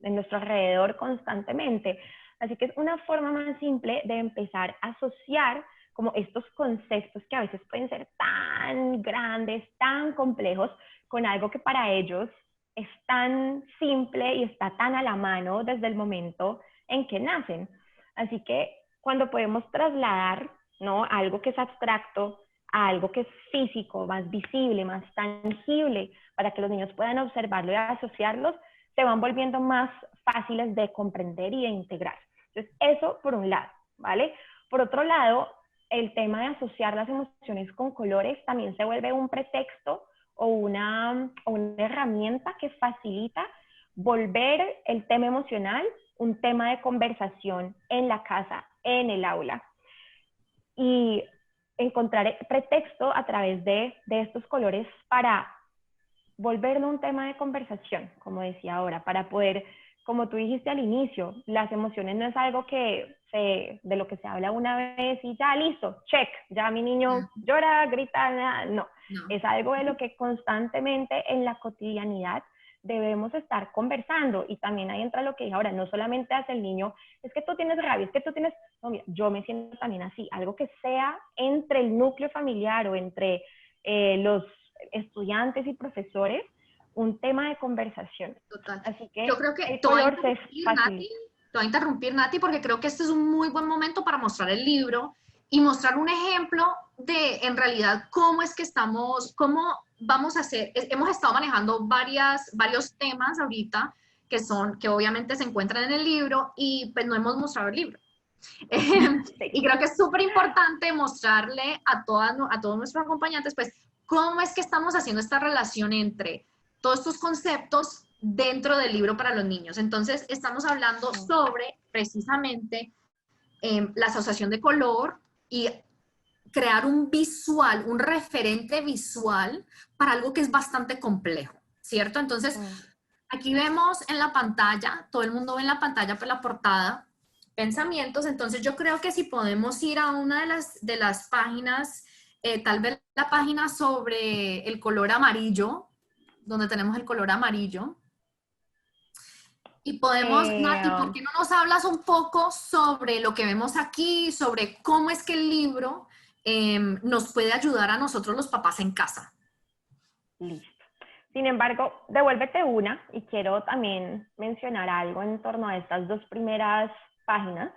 nuestro alrededor constantemente. Así que es una forma más simple de empezar a asociar como estos conceptos que a veces pueden ser tan grandes, tan complejos, con algo que para ellos es tan simple y está tan a la mano desde el momento en que nacen. Así que cuando podemos trasladar, ¿no?, algo que es abstracto a algo que es físico, más visible, más tangible, para que los niños puedan observarlo y asociarlos, se van volviendo más fáciles de comprender y de integrar. Entonces, eso por un lado, ¿vale? Por otro lado, el tema de asociar las emociones con colores también se vuelve un pretexto o una herramienta que facilita volver el tema emocional un tema de conversación en la casa, en el aula. Y encontrar pretexto a través de estos colores para volverlo un tema de conversación, como decía ahora, para poder, como tú dijiste al inicio, las emociones no es algo de lo que se habla una vez y ya listo, check, ya mi niño llora, grita, no. Es algo de lo que constantemente en la cotidianidad debemos estar conversando. Y también ahí entra lo que dije ahora, no solamente hace el niño, es que tú tienes rabia, es que tú tienes, no, mira, yo me siento también así, algo que sea entre el núcleo familiar o entre los estudiantes y profesores, un tema de conversación. Total. Así que yo creo que el color se facilita. Te voy a interrumpir, Nati, porque creo que este es un muy buen momento para mostrar el libro y mostrar un ejemplo de, en realidad, cómo es que cómo vamos a hacer. Hemos estado manejando varios temas ahorita que obviamente se encuentran en el libro y pues no hemos mostrado el libro. Y creo que es súper importante mostrarle a todos nuestros acompañantes, pues, cómo es que estamos haciendo esta relación entre todos estos conceptos dentro del libro para los niños. Entonces, estamos hablando sobre, precisamente, la asociación de color y crear un visual, un referente visual para algo que es bastante complejo, ¿cierto? Entonces, aquí vemos en la pantalla, todo el mundo ve en la pantalla por la portada, pensamientos. Entonces yo creo que si podemos ir a una de las páginas, tal vez la página sobre el color amarillo, donde tenemos el color amarillo, Y podemos, Nati, ¿por qué no nos hablas un poco sobre lo que vemos aquí, sobre cómo es que el libro nos puede ayudar a nosotros los papás en casa? Listo. Sin embargo, devuélvete una y quiero también mencionar algo en torno a estas dos primeras páginas,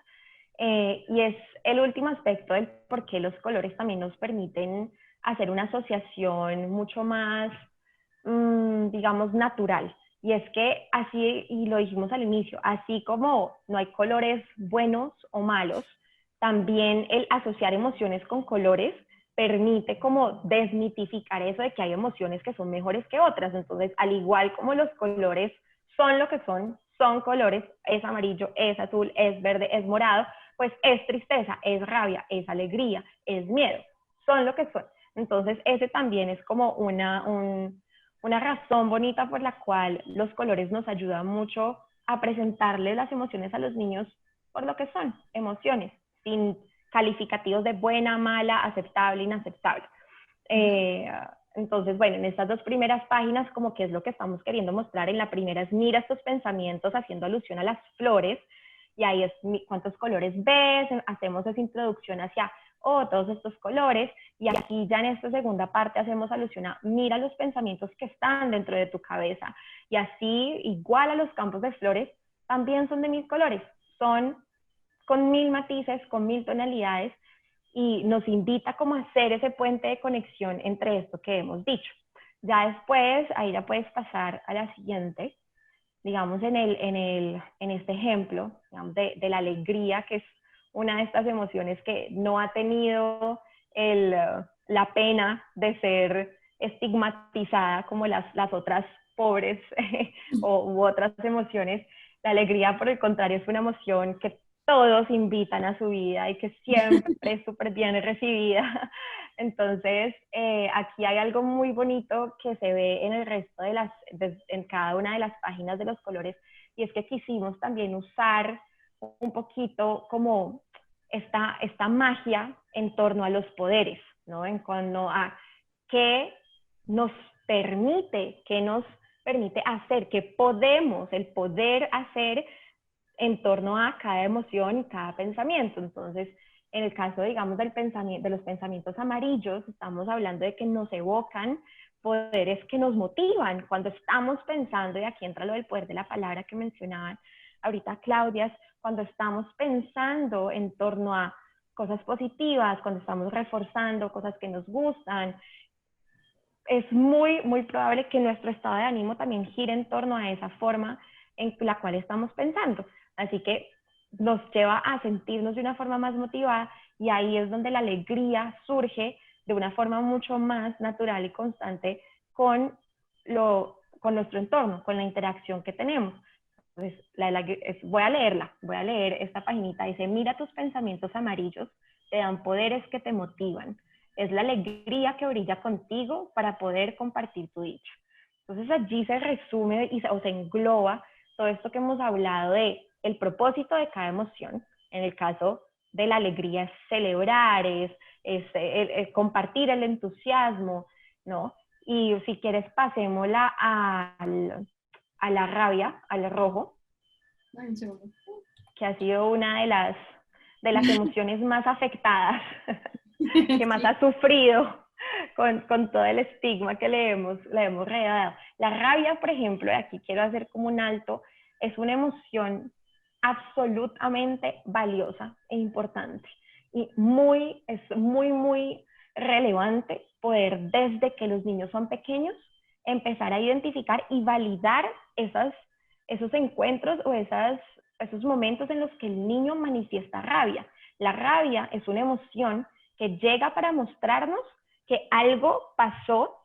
y es el último aspecto del por qué los colores también nos permiten hacer una asociación mucho más, digamos, natural. Y es que así, y lo dijimos al inicio, así como no hay colores buenos o malos, también el asociar emociones con colores permite como desmitificar eso de que hay emociones que son mejores que otras. Entonces, al igual como los colores son lo que son colores, es amarillo, es azul, es verde, es morado, pues es tristeza, es rabia, es alegría, es miedo, son lo que son. Entonces, ese también es como una razón bonita por la cual los colores nos ayudan mucho a presentarle las emociones a los niños por lo que son, emociones, sin calificativos de buena, mala, aceptable, inaceptable. Entonces, bueno, en estas dos primeras páginas, como que es lo que estamos queriendo mostrar. En la primera es mira estos pensamientos haciendo alusión a las flores, y ahí es cuántos colores ves, hacemos esa introducción hacia, todos estos colores, y aquí ya en esta segunda parte hacemos alusión a mira los pensamientos que están dentro de tu cabeza, y así, igual a los campos de flores, también son de 1000 colores, son con 1000 matices, con 1000 tonalidades, y nos invita como a hacer ese puente de conexión entre esto que hemos dicho. Ya después, ahí ya puedes pasar a la siguiente, digamos en este ejemplo, digamos, de la alegría, que es una de estas emociones que no ha tenido la pena de ser estigmatizada como las otras pobres u otras emociones. La alegría, por el contrario, es una emoción que todos invitan a su vida y que siempre es súper bien recibida. Entonces, aquí hay algo muy bonito que se ve en el resto en cada una de las páginas de los colores, y es que quisimos también usar un poquito como esta magia en torno a los poderes, ¿no? En cuanto a qué nos qué nos permite hacer, qué podemos, el poder hacer en torno a cada emoción y cada pensamiento. Entonces, en el caso, digamos, de los pensamientos amarillos, estamos hablando de que nos evocan poderes que nos motivan cuando estamos pensando, y aquí entra lo del poder de la palabra que mencionaban ahorita Claudia, cuando estamos pensando en torno a cosas positivas, cuando estamos reforzando cosas que nos gustan, es muy, muy probable que nuestro estado de ánimo también gire en torno a esa forma en la cual estamos pensando. Así que nos lleva a sentirnos de una forma más motivada, y ahí es donde la alegría surge de una forma mucho más natural y constante con nuestro entorno, con la interacción que tenemos. Entonces, voy a leer esta paginita. Dice, mira tus pensamientos amarillos, te dan poderes que te motivan. Es la alegría que brilla contigo para poder compartir tu dicha. Entonces allí se resume o se engloba todo esto que hemos hablado de el propósito de cada emoción. En el caso de la alegría es celebrar, es compartir el entusiasmo, ¿no? Y si quieres pasémosla a la rabia, al rojo, que ha sido una de las emociones más afectadas, que más ha sufrido con todo el estigma que le hemos regalado. La rabia, por ejemplo, aquí quiero hacer como un alto, es una emoción absolutamente valiosa e importante, y es muy, muy relevante poder, desde que los niños son pequeños, empezar a identificar y validar esos encuentros o esos momentos en los que el niño manifiesta rabia. La rabia es una emoción que llega para mostrarnos que algo pasó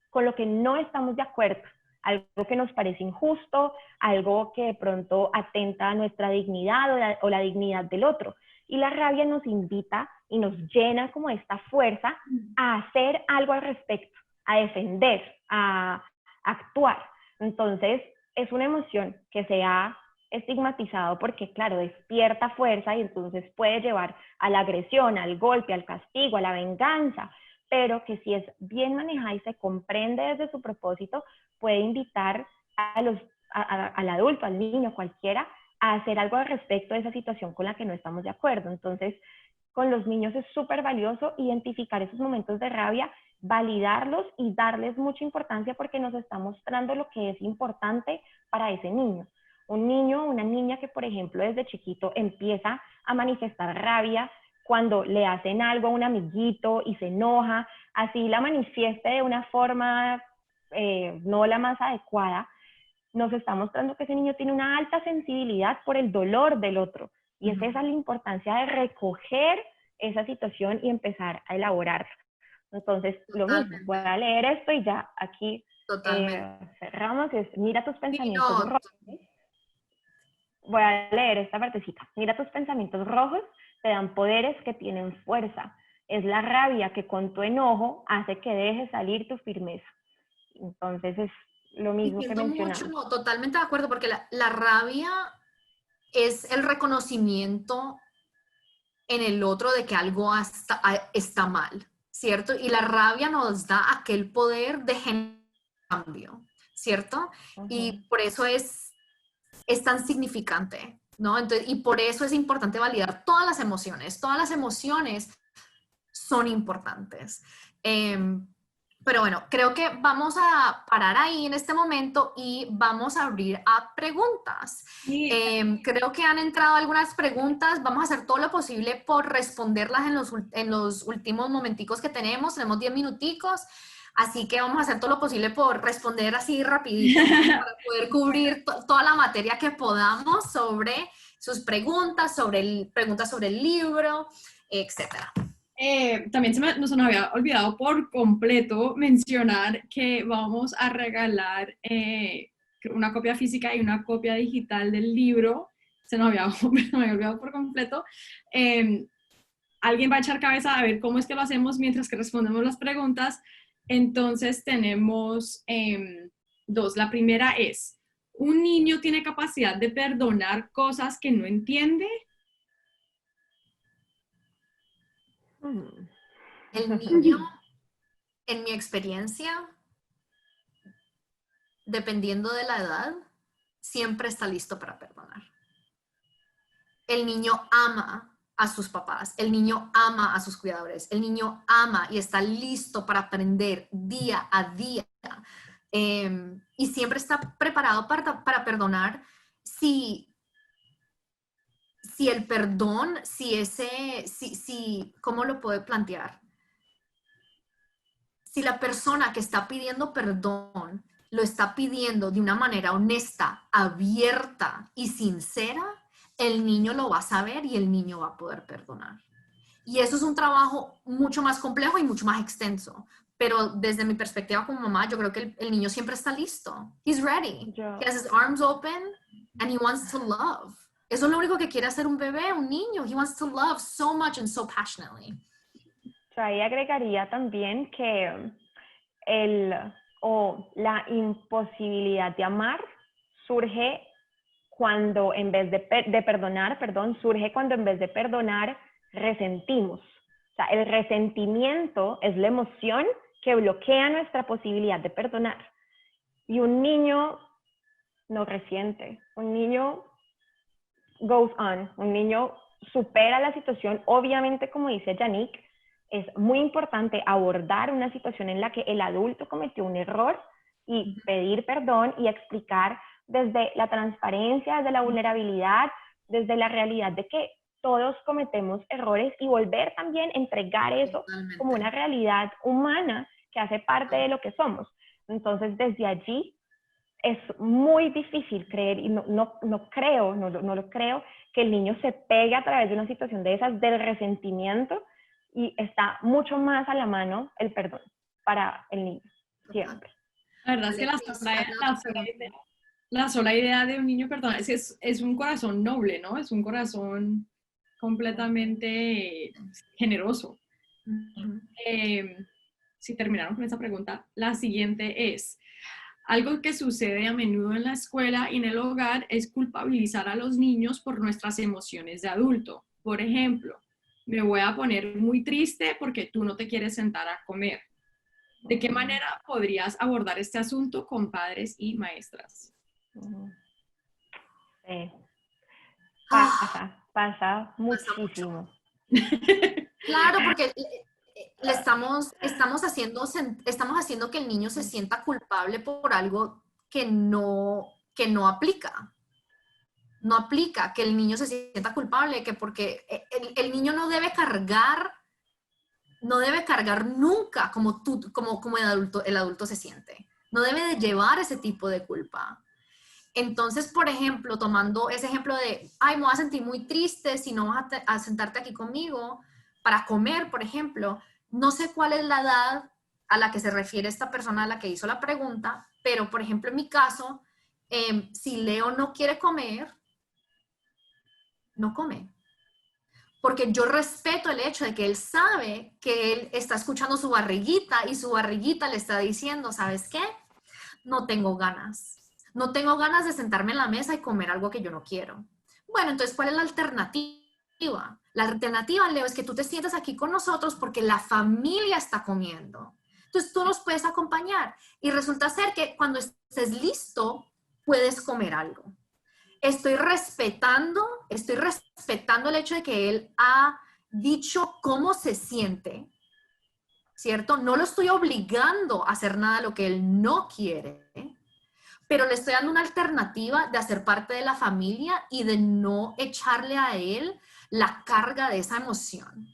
con lo que no estamos de acuerdo, algo que nos parece injusto, algo que de pronto atenta a nuestra dignidad o la dignidad del otro. Y la rabia nos invita y nos llena como esta fuerza a hacer algo al respecto, a defender, a actuar. Entonces, es una emoción que se ha estigmatizado porque, claro, despierta fuerza y entonces puede llevar a la agresión, al golpe, al castigo, a la venganza, pero que si es bien manejada y se comprende desde su propósito, puede invitar a los al adulto, al niño, cualquiera, a hacer algo al respecto de esa situación con la que no estamos de acuerdo. Entonces, con los niños es súper valioso identificar esos momentos de rabia, validarlos y darles mucha importancia porque nos está mostrando lo que es importante para ese niño. Un niño o una niña que, por ejemplo, desde chiquito empieza a manifestar rabia cuando le hacen algo a un amiguito y se enoja, así la manifieste de una forma no la más adecuada, nos está mostrando que ese niño tiene una alta sensibilidad por el dolor del otro. Y es esa la importancia de recoger esa situación y empezar a elaborarla. Entonces, lo mismo, voy a leer esto y ya aquí cerramos. Mira tus pensamientos rojos. Voy a leer esta partecita. Mira tus pensamientos rojos, te dan poderes que tienen fuerza. Es la rabia que con tu enojo hace que dejes salir tu firmeza. Entonces es lo mismo que mencionamos. Mucho, totalmente de acuerdo, porque la rabia es el reconocimiento en el otro de que algo está mal, ¿cierto? Y la rabia nos da aquel poder de generar cambio, ¿cierto? Y por eso es tan significante, ¿no? Entonces, y por eso es importante validar todas las emociones son importantes. Pero bueno, creo que vamos a parar ahí en este momento y vamos a abrir a preguntas. Sí. Creo que han entrado algunas preguntas. Vamos a hacer todo lo posible por responderlas en los últimos momenticos que tenemos. Tenemos 10 minuticos. Así que vamos a hacer todo lo posible por responder así rapidito para poder cubrir toda la materia que podamos sobre sus preguntas, preguntas sobre el libro, etcétera. También nos había olvidado por completo mencionar que vamos a regalar una copia física y una copia digital del libro. Se nos había olvidado por completo. Alguien va a echar cabeza a ver cómo es que lo hacemos mientras que respondemos las preguntas. Entonces tenemos dos. La primera es, ¿un niño tiene capacidad de perdonar cosas que no entiende? El niño, en mi experiencia, dependiendo de la edad, siempre está listo para perdonar. El niño ama a sus papás, el niño ama a sus cuidadores, el niño ama y está listo para aprender día a día. Y siempre está preparado para perdonar si el perdón, ¿cómo lo puedo plantear? Si la persona que está pidiendo perdón lo está pidiendo de una manera honesta, abierta y sincera, el niño lo va a saber y el niño va a poder perdonar. Y eso es un trabajo mucho más complejo y mucho más extenso. Pero desde mi perspectiva como mamá, yo creo que el niño siempre está listo. He's ready. He has his arms open and he wants to love. Eso es lo único que quiere hacer un bebé, un niño. He wants to love so much and so passionately. Yo ahí agregaría también que la imposibilidad de amar surge cuando en vez de perdonar, surge cuando en vez de perdonar resentimos. O sea, el resentimiento es la emoción que bloquea nuestra posibilidad de perdonar. Y un niño no resiente, un niño goes on, un niño supera la situación. Obviamente, como dice Yannick, es muy importante abordar una situación en la que el adulto cometió un error y pedir perdón y explicar desde la transparencia, desde la vulnerabilidad, desde la realidad de que todos cometemos errores y volver también a entregar eso como una realidad humana que hace parte de lo que somos. Entonces, desde allí es muy difícil creer, y no lo creo, que el niño se pegue a través de una situación de esas, del resentimiento, y está mucho más a la mano el perdón para el niño, siempre. La verdad es que la sola idea de un niño perdonar es un corazón noble, ¿no? Es un corazón completamente generoso. Si terminaron con esa pregunta, la siguiente es, algo que sucede a menudo en la escuela y en el hogar es culpabilizar a los niños por nuestras emociones de adulto. Por ejemplo, me voy a poner muy triste porque tú no te quieres sentar a comer. ¿De qué manera podrías abordar este asunto con padres y maestras? Sí. Ah, Pasa pasa mucho. muchísimo. Claro, porque le estamos haciendo que el niño se sienta culpable por algo que no aplica. No aplica que el niño se sienta culpable, que porque el niño no debe cargar nunca como el adulto se siente. No debe de llevar ese tipo de culpa. Entonces, por ejemplo, tomando ese ejemplo de, ay, me voy a sentir muy triste si no vas a sentarte aquí conmigo para comer, por ejemplo, no sé cuál es la edad a la que se refiere esta persona a la que hizo la pregunta, pero, por ejemplo, en mi caso, si Leo no quiere comer, no come. Porque yo respeto el hecho de que él sabe que él está escuchando su barriguita y su barriguita le está diciendo, ¿sabes qué? No tengo ganas. No tengo ganas de sentarme en la mesa y comer algo que yo no quiero. Bueno, entonces, ¿cuál es la alternativa? La alternativa, Leo, es que tú te sientas aquí con nosotros porque la familia está comiendo. Entonces, tú nos puedes acompañar y resulta ser que cuando estés listo, puedes comer algo. Estoy respetando el hecho de que él ha dicho cómo se siente, ¿cierto? No lo estoy obligando a hacer nada de lo que él no quiere, pero le estoy dando una alternativa de hacer parte de la familia y de no echarle a él la carga de esa emoción.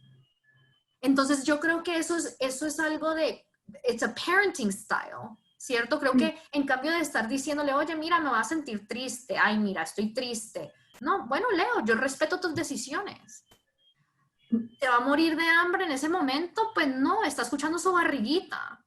Entonces yo creo que eso es algo de, it's a parenting style, ¿cierto? Creo que en cambio de estar diciéndole, oye, mira, me voy a sentir triste, ay, mira, estoy triste. No, bueno, Leo, yo respeto tus decisiones. ¿Te va a morir de hambre en ese momento? Pues no, está escuchando su barriguita.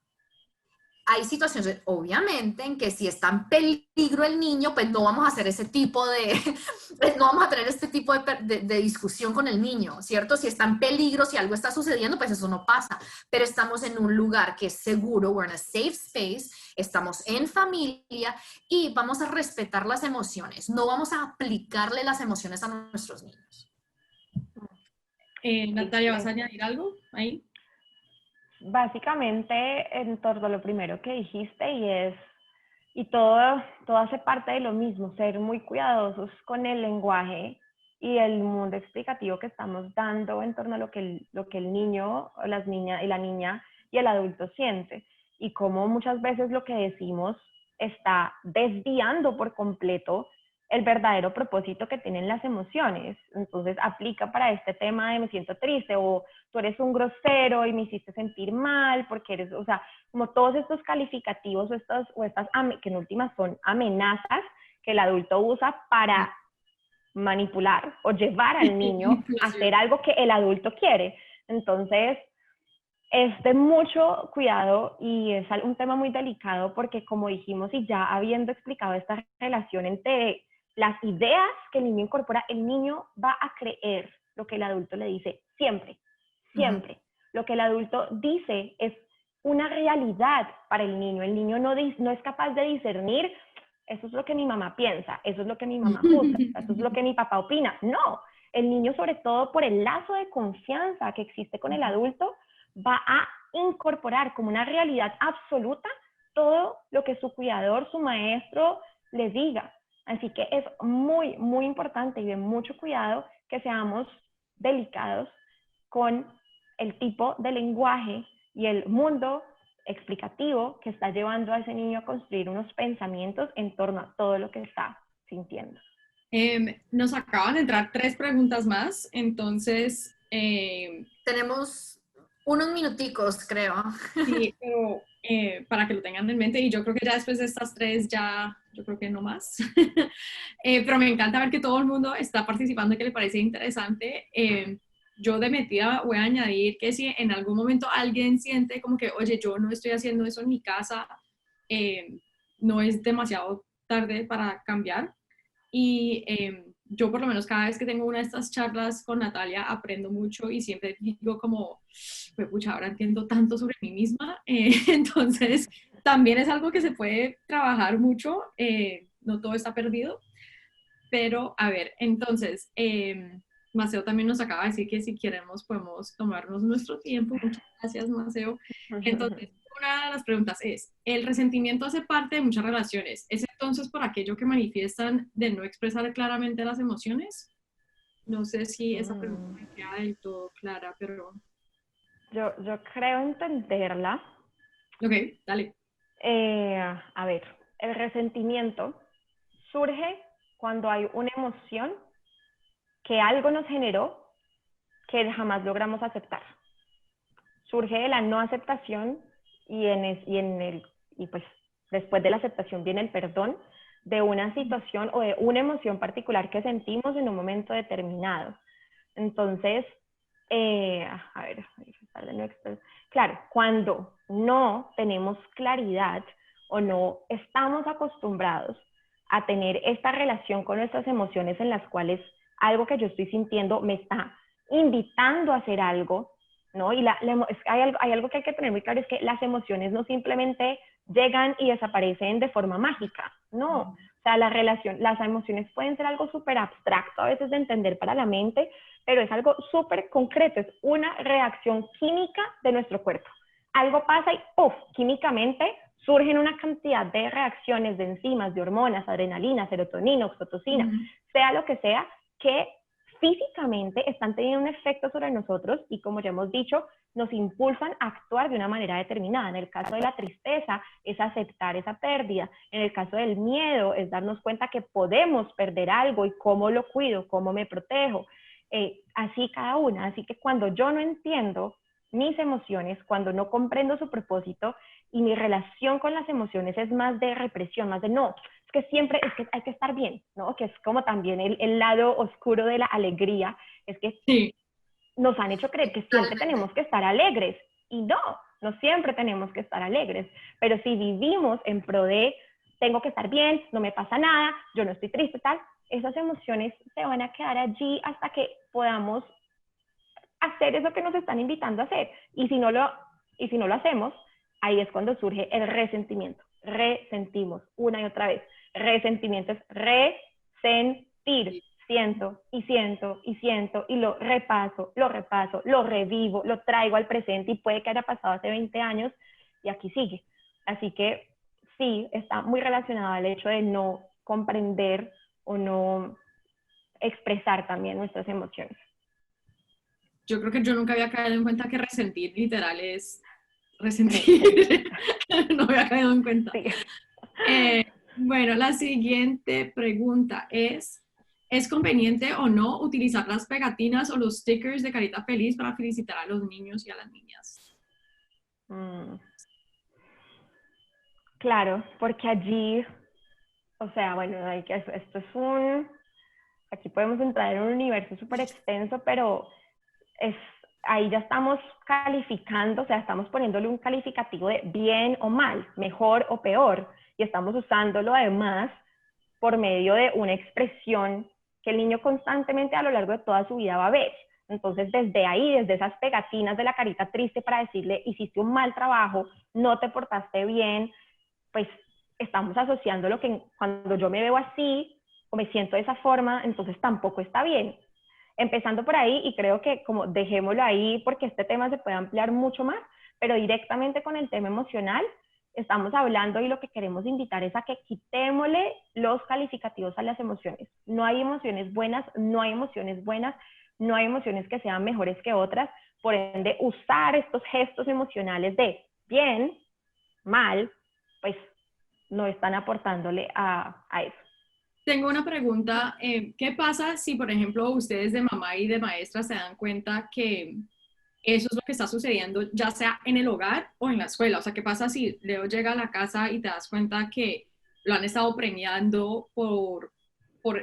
Hay situaciones, obviamente, en que si está en peligro el niño, pues no vamos a hacer ese tipo no vamos a tener este tipo de discusión con el niño, ¿cierto? Si está en peligro, si algo está sucediendo, pues eso no pasa. Pero estamos en un lugar que es seguro, we're in a safe space, estamos en familia y vamos a respetar las emociones. No vamos a aplicarle las emociones a nuestros niños. Natalia, ¿vas a añadir algo ahí? Básicamente, en torno a lo primero que dijiste, y todo hace parte de lo mismo, ser muy cuidadosos con el lenguaje y el mundo explicativo que estamos dando en torno a lo que el niño, o la niña y el adulto siente, y cómo muchas veces lo que decimos está desviando por completo el verdadero propósito que tienen las emociones. Entonces aplica para este tema de me siento triste, o tú eres un grosero y me hiciste sentir mal porque eres, o sea, como todos estos calificativos o estas que en últimas son amenazas que el adulto usa para manipular o llevar al niño a hacer algo que el adulto quiere. Entonces, es de mucho cuidado y es un tema muy delicado porque, como dijimos, y ya habiendo explicado esta relación entre las ideas que el niño incorpora, el niño va a creer lo que el adulto le dice siempre, siempre. Uh-huh. Lo que el adulto dice es una realidad para el niño. El niño no es capaz de discernir, eso es lo que mi mamá piensa, eso es lo que mi mamá juzga, eso es lo que mi papá opina. No, el niño, sobre todo por el lazo de confianza que existe con el adulto, va a incorporar como una realidad absoluta todo lo que su cuidador, su maestro le diga. Así que es muy, muy importante y de mucho cuidado que seamos delicados con el tipo de lenguaje y el mundo explicativo que está llevando a ese niño a construir unos pensamientos en torno a todo lo que está sintiendo. Nos acaban de entrar 3 preguntas más, entonces... Tenemos unos minuticos, creo. Sí, pero para que lo tengan en mente, y yo creo que ya después de estas 3 ya, yo creo que no más. Pero me encanta ver que todo el mundo está participando y que le parece interesante. Yo de metida voy a añadir que si en algún momento alguien siente como que, oye, yo no estoy haciendo eso en mi casa, no es demasiado tarde para cambiar. Y yo por lo menos cada vez que tengo una de estas charlas con Natalia aprendo mucho y siempre digo como, pues pucha, ahora entiendo tanto sobre mí misma. Entonces también es algo que se puede trabajar mucho, no todo está perdido. Pero a ver, entonces, Maceo también nos acaba de decir que si queremos podemos tomarnos nuestro tiempo. Muchas gracias, Maceo. Entonces, una de las preguntas es, ¿el resentimiento hace parte de muchas relaciones? ¿Es entonces por aquello que manifiestan de no expresar claramente las emociones? No sé si esa pregunta me queda del todo clara, pero... Yo creo entenderla. Ok, dale. A ver, el resentimiento surge cuando hay una emoción que algo nos generó que jamás logramos aceptar. Surge de la no aceptación y pues después de la aceptación viene el perdón de una situación o de una emoción particular que sentimos en un momento determinado. Entonces, claro, cuando no tenemos claridad o no estamos acostumbrados a tener esta relación con nuestras emociones en las cuales algo que yo estoy sintiendo me está invitando a hacer algo, ¿no? Y hay algo que hay que tener muy claro, es que las emociones no simplemente llegan y desaparecen de forma mágica, no. O sea, las emociones pueden ser algo súper abstracto a veces de entender para la mente, pero es algo súper concreto, es una reacción química de nuestro cuerpo. Algo pasa y ¡puf! Químicamente surgen una cantidad de reacciones, de enzimas, de hormonas, adrenalina, serotonina, oxitocina, sea lo que sea, que físicamente están teniendo un efecto sobre nosotros y, como ya hemos dicho, nos impulsan a actuar de una manera determinada. En el caso de la tristeza es aceptar esa pérdida. En el caso del miedo es darnos cuenta que podemos perder algo y cómo lo cuido, cómo me protejo. Así cada una. Así que cuando yo no entiendo mis emociones, cuando no comprendo su propósito y mi relación con las emociones es más de represión, más de no, es que siempre es que hay que estar bien, ¿no? Que es como también el lado oscuro de la alegría, es que sí, nos han hecho creer que siempre tenemos que estar alegres y no siempre tenemos que estar alegres, pero si vivimos en pro de tengo que estar bien, no me pasa nada, yo no estoy triste, tal, esas emociones se van a quedar allí hasta que podamos hacer eso que nos están invitando a hacer. Y si no lo hacemos, ahí es cuando surge el resentimiento. Resentimos una y otra vez. Resentimiento es resentir. Siento y siento y siento y lo repaso, lo revivo, lo traigo al presente y puede que haya pasado hace 20 años y aquí sigue. Así que sí, está muy relacionado al hecho de no comprender o no expresar también nuestras emociones. Yo creo que yo nunca había caído en cuenta que resentir literal es resentir. No había caído en cuenta. Sí. Bueno, la siguiente pregunta ¿es conveniente o no utilizar las pegatinas o los stickers de carita feliz para felicitar a los niños y a las niñas? Claro, porque allí, o sea, bueno, aquí podemos entrar en un universo súper extenso, pero ahí ya estamos calificando, o sea, estamos poniéndole un calificativo de bien o mal, mejor o peor, y estamos usándolo además por medio de una expresión que el niño constantemente a lo largo de toda su vida va a ver. Entonces, desde ahí, desde esas pegatinas de la carita triste para decirle, hiciste un mal trabajo, no te portaste bien, pues estamos asociando lo que cuando yo me veo así o me siento de esa forma, entonces tampoco está bien. Empezando por ahí, y creo que como dejémoslo ahí porque este tema se puede ampliar mucho más, pero directamente con el tema emocional, estamos hablando y lo que queremos invitar es a que quitémosle los calificativos a las emociones. No hay emociones buenas, no hay emociones buenas, no hay emociones que sean mejores que otras, por ende usar estos gestos emocionales de bien, mal, pues no están aportándole a eso. Tengo una pregunta. ¿Qué pasa si, por ejemplo, ustedes de mamá y de maestra se dan cuenta que eso es lo que está sucediendo, ya sea en el hogar o en la escuela? O sea, ¿qué pasa si Leo llega a la casa y te das cuenta que lo han estado premiando por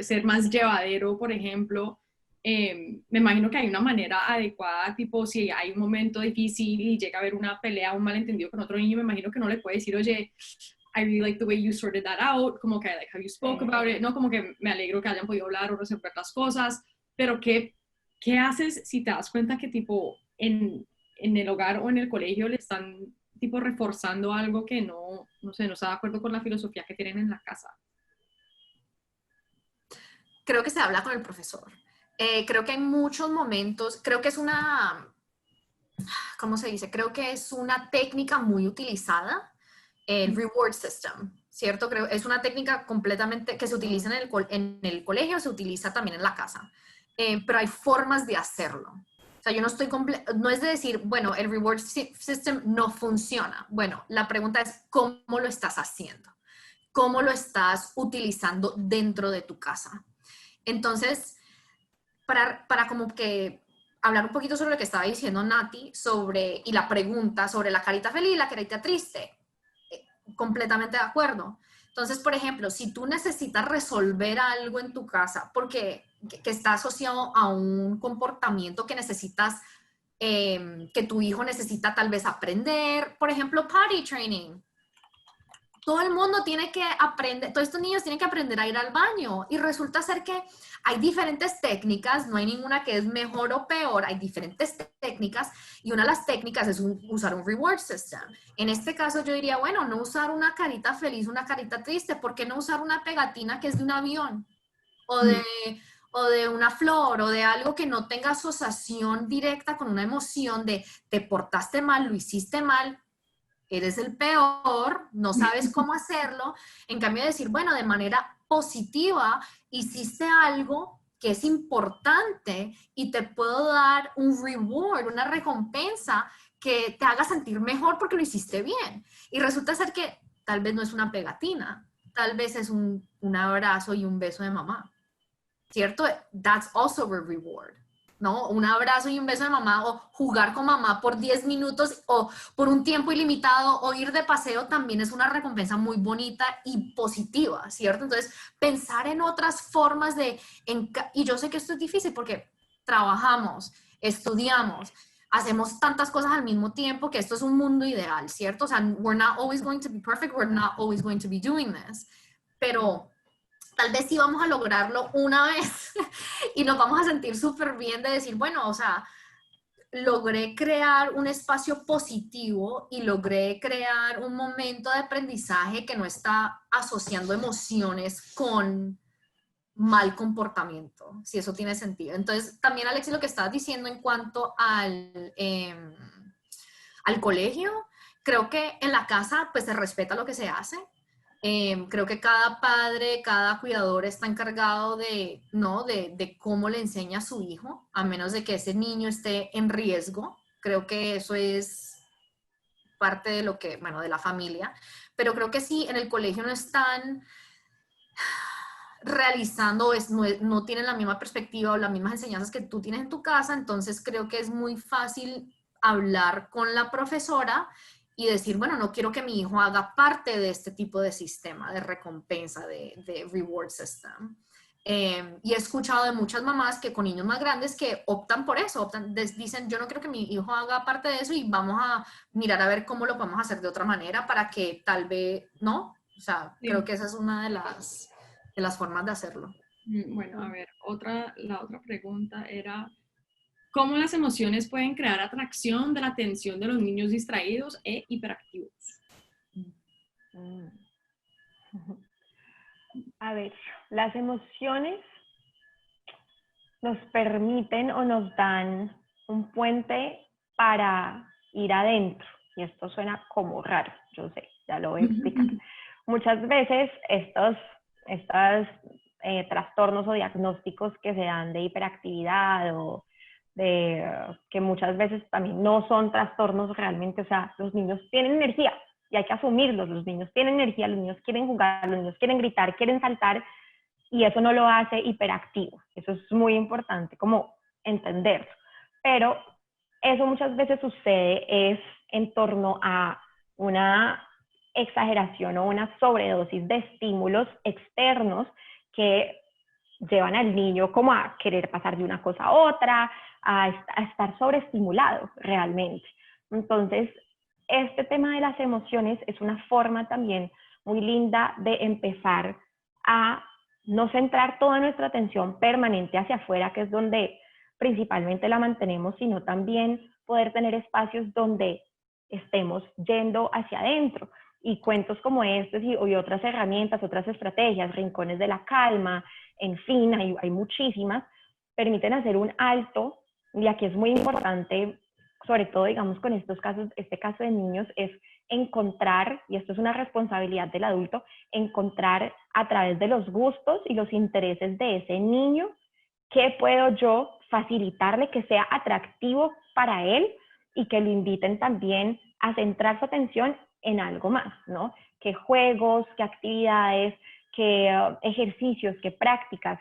ser más llevadero, por ejemplo? Me imagino que hay una manera adecuada, tipo, si hay un momento difícil y llega a haber una pelea, un malentendido con otro niño, me imagino que no le puede decir, oye, I really like the way you sorted that out, como que, like, have you spoke about it, no, como que me alegro que hayan podido hablar o resolver las cosas, pero ¿qué haces si te das cuenta que, tipo, en el hogar o en el colegio le están, tipo, reforzando algo que no sé, no está de acuerdo con la filosofía que tienen en la casa? Creo que se habla con el profesor. Creo que hay muchos momentos, creo que es una, ¿cómo se dice? Creo que es una técnica muy utilizada, el reward system, ¿cierto? Creo es una técnica completamente que se utiliza en el colegio, se utiliza también en la casa, pero hay formas de hacerlo. O sea, yo no estoy, no es de decir, bueno, el reward system no funciona. Bueno, la pregunta es, ¿cómo lo estás haciendo? ¿Cómo lo estás utilizando dentro de tu casa? Entonces, para como que hablar un poquito sobre lo que estaba diciendo Nati, sobre, y la pregunta sobre la carita feliz y la carita triste, completamente de acuerdo. Entonces, por ejemplo, si tú necesitas resolver algo en tu casa porque que está asociado a un comportamiento que necesitas, que tu hijo necesita tal vez aprender, por ejemplo, potty training. Todo el mundo tiene que aprender, todos estos niños tienen que aprender a ir al baño y resulta ser que hay diferentes técnicas, no hay ninguna que es mejor o peor, hay diferentes técnicas y una de las técnicas es usar un reward system. En este caso yo diría, bueno, no usar una carita feliz, una carita triste, ¿por qué no usar una pegatina que es de un avión o de una flor o de algo que no tenga asociación directa con una emoción de te portaste mal, lo hiciste mal? Eres el peor, no sabes cómo hacerlo. En cambio de decir, bueno, de manera positiva, hiciste algo que es importante y te puedo dar un reward, una recompensa que te haga sentir mejor porque lo hiciste bien. Y resulta ser que tal vez no es una pegatina, tal vez es un abrazo y un beso de mamá, ¿cierto? That's also a reward. ¿No? Un abrazo y un beso de mamá o jugar con mamá por 10 minutos o por un tiempo ilimitado o ir de paseo también es una recompensa muy bonita y positiva, ¿cierto? Entonces, pensar en otras formas y yo sé que esto es difícil porque trabajamos, estudiamos, hacemos tantas cosas al mismo tiempo que esto es un mundo ideal, ¿cierto? O sea, we're not always going to be perfect, we're not always going to be doing this, pero tal vez sí vamos a lograrlo una vez y nos vamos a sentir súper bien de decir, bueno, o sea, logré crear un espacio positivo y logré crear un momento de aprendizaje que no está asociando emociones con mal comportamiento, si eso tiene sentido. Entonces, también Alexis, lo que estabas diciendo en cuanto al colegio, creo que en la casa pues se respeta lo que se hace. Creo que cada padre, cada cuidador está encargado de, ¿no? de cómo le enseña a su hijo, a menos de que ese niño esté en riesgo. Creo que eso es parte de lo que, bueno, de la familia. Pero creo que sí, en el colegio no están realizando, no tienen la misma perspectiva o las mismas enseñanzas que tú tienes en tu casa, entonces creo que es muy fácil hablar con la profesora y decir, bueno, no quiero que mi hijo haga parte de este tipo de sistema de recompensa, de reward system. Y he escuchado de muchas mamás que con niños más grandes que optan por eso, dicen, yo no quiero que mi hijo haga parte de eso y vamos a mirar a ver cómo lo podemos hacer de otra manera para que tal vez, ¿no? O sea, sí. Creo que esa es una de las formas de hacerlo. Bueno, a ver, la otra pregunta era, ¿cómo las emociones pueden crear atracción de la atención de los niños distraídos e hiperactivos? A ver, las emociones nos permiten o nos dan un puente para ir adentro. Y esto suena como raro, yo sé, ya lo voy a explicar. Muchas veces estos trastornos o diagnósticos que se dan de hiperactividad o que muchas veces también no son trastornos realmente, o sea, los niños tienen energía y hay que asumirlos, los niños tienen energía, los niños quieren jugar, los niños quieren gritar, quieren saltar y eso no lo hace hiperactivo, eso es muy importante como entenderlo, pero eso muchas veces sucede es en torno a una exageración o una sobredosis de estímulos externos que llevan al niño como a querer pasar de una cosa a otra, a estar sobreestimulado realmente. Entonces, este tema de las emociones es una forma también muy linda de empezar a no centrar toda nuestra atención permanente hacia afuera, que es donde principalmente la mantenemos, sino también poder tener espacios donde estemos yendo hacia adentro. Y cuentos como estos y otras herramientas, otras estrategias, rincones de la calma, en fin, hay muchísimas, permiten hacer un alto, y aquí es muy importante, sobre todo, digamos, con estos casos, este caso de niños, es encontrar, y esto es una responsabilidad del adulto, encontrar a través de los gustos y los intereses de ese niño, qué puedo yo facilitarle que sea atractivo para él y que lo inviten también a centrar su atención en algo más, ¿no? ¿Qué juegos, qué actividades, qué ejercicios, qué prácticas?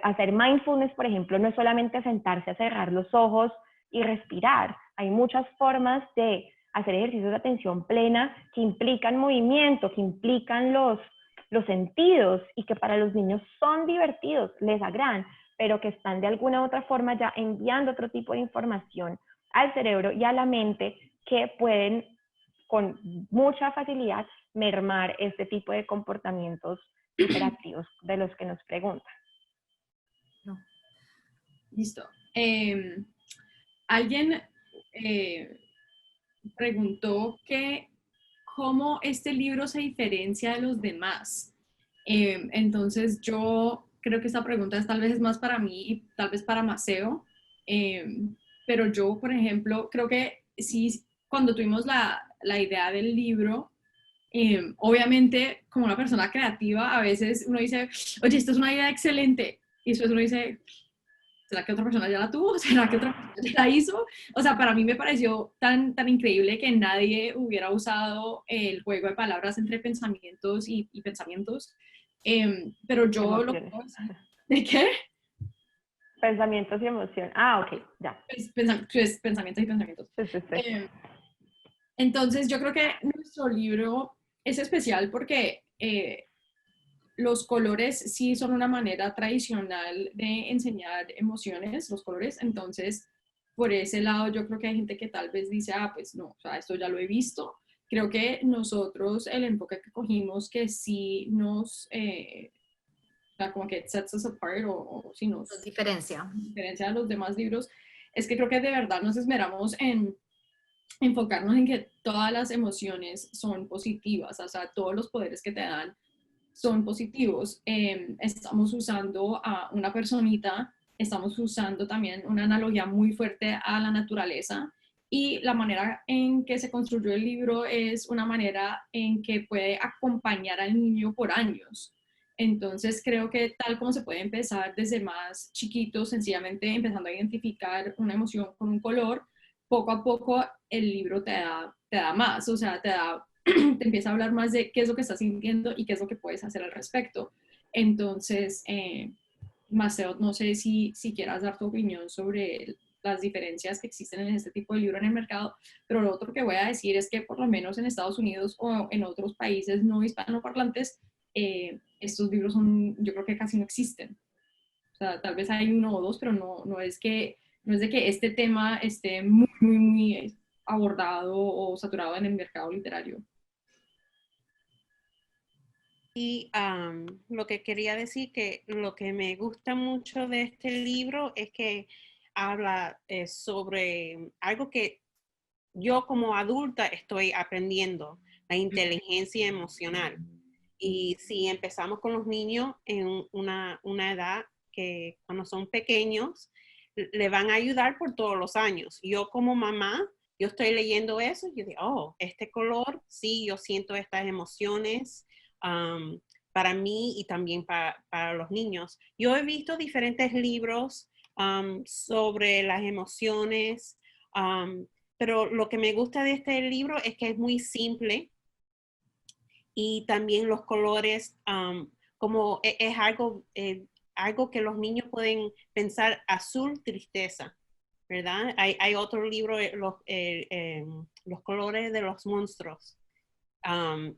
Hacer mindfulness, por ejemplo, no es solamente sentarse a cerrar los ojos y respirar. Hay muchas formas de hacer ejercicios de atención plena que implican movimiento, que implican los sentidos y que para los niños son divertidos, les agradan, pero que están de alguna u otra forma ya enviando otro tipo de información al cerebro y a la mente que pueden con mucha facilidad mermar este tipo de comportamientos hiperactivos de los que nos preguntan. No. Listo. Alguien preguntó que cómo este libro se diferencia de los demás. Entonces yo creo que esta pregunta tal vez es más para mí y tal vez para Maceo, pero yo, por ejemplo, creo que sí, cuando tuvimos la idea del libro, obviamente como una persona creativa, a veces uno dice, oye, esta es una idea excelente, y después uno dice, ¿será que otra persona ya la tuvo? ¿Será que otra persona ya la hizo? O sea, para mí me pareció tan increíble que nadie hubiera usado el juego de palabras entre pensamientos y pensamientos. Pero yo lo... ¿De qué? Pensamientos y emoción. Ah, ok, ya. Pensamientos y pensamientos. Sí. Entonces, yo creo que nuestro libro es especial porque los colores sí son una manera tradicional de enseñar emociones, los colores. Entonces, por ese lado, yo creo que hay gente que tal vez dice, pues no, o sea, esto ya lo he visto. Creo que nosotros, el enfoque que cogimos, que sí nos, como que sets us apart o si nos diferencia de los demás libros, es que creo que de verdad nos esmeramos en enfocarnos en que todas las emociones son positivas, o sea, todos los poderes que te dan son positivos. Estamos usando a una personita, estamos usando también una analogía muy fuerte a la naturaleza, y la manera en que se construyó el libro es una manera en que puede acompañar al niño por años. Entonces creo que tal como se puede empezar desde más chiquito, sencillamente empezando a identificar una emoción con un color, poco a poco el libro te da más, o sea, te empieza a hablar más de qué es lo que estás sintiendo y qué es lo que puedes hacer al respecto. Entonces, Maceo, no sé si quieras dar tu opinión sobre las diferencias que existen en este tipo de libro en el mercado, pero lo otro que voy a decir es que por lo menos en Estados Unidos o en otros países no hispanoparlantes, estos libros yo creo que casi no existen. O sea, tal vez hay uno o dos, pero no es de que este tema esté muy abordado o saturado en el mercado literario. Y lo que quería decir que lo que me gusta mucho de este libro es que habla sobre algo que yo como adulta estoy aprendiendo, la inteligencia emocional. Y si empezamos con los niños en una edad que cuando son pequeños, le van a ayudar por todos los años. Yo como mamá, yo estoy leyendo eso y yo digo, oh, este color, sí, yo siento estas emociones para mí y también para los niños. Yo he visto diferentes libros sobre las emociones, pero lo que me gusta de este libro es que es muy simple y también los colores, como es algo que los niños pueden pensar: azul, tristeza, ¿verdad? Hay otro libro, los colores de los monstruos.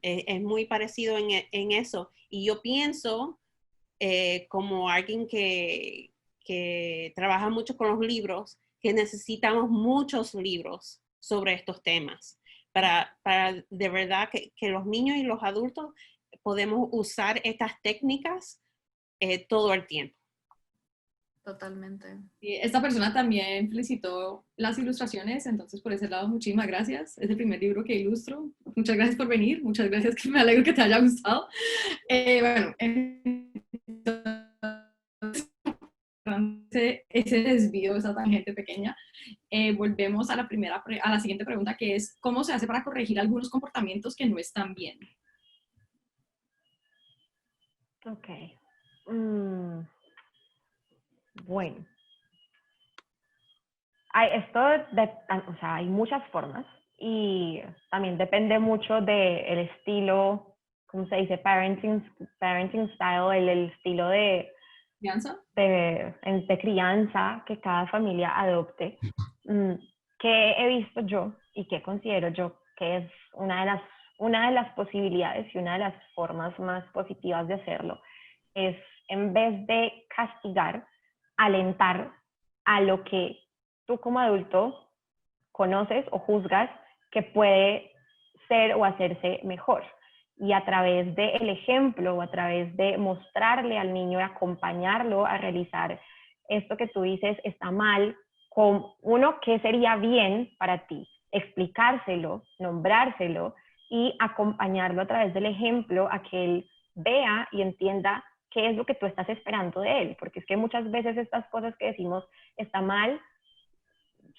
Es muy parecido en eso. Y yo pienso, como alguien que trabaja mucho con los libros, que necesitamos muchos libros sobre estos temas para de verdad que los niños y los adultos podemos usar estas técnicas todo el tiempo. Totalmente. Y esta persona también felicitó las ilustraciones, entonces por ese lado muchísimas gracias. Es el primer libro que ilustro. Muchas gracias por venir, muchas gracias, que me alegro que te haya gustado. Bueno, ese desvío, esa tangente pequeña, volvemos a a la siguiente pregunta, que es, ¿cómo se hace para corregir algunos comportamientos que no están bien? Ok. Bueno. O sea, hay muchas formas y también depende mucho del estilo, ¿cómo se dice? Parenting style, el estilo ¿Crianza? de crianza que cada familia adopte. Que he visto yo y que considero yo que es una de las posibilidades y una de las formas más positivas de hacerlo es, en vez de castigar, alentar a lo que tú como adulto conoces o juzgas que puede ser o hacerse mejor. Y a través del ejemplo o a través de mostrarle al niño y acompañarlo a realizar esto que tú dices está mal, con uno, ¿qué sería bien para ti? Explicárselo, nombrárselo y acompañarlo a través del ejemplo a que él vea y entienda qué es lo que tú estás esperando de él, porque es que muchas veces estas cosas que decimos está mal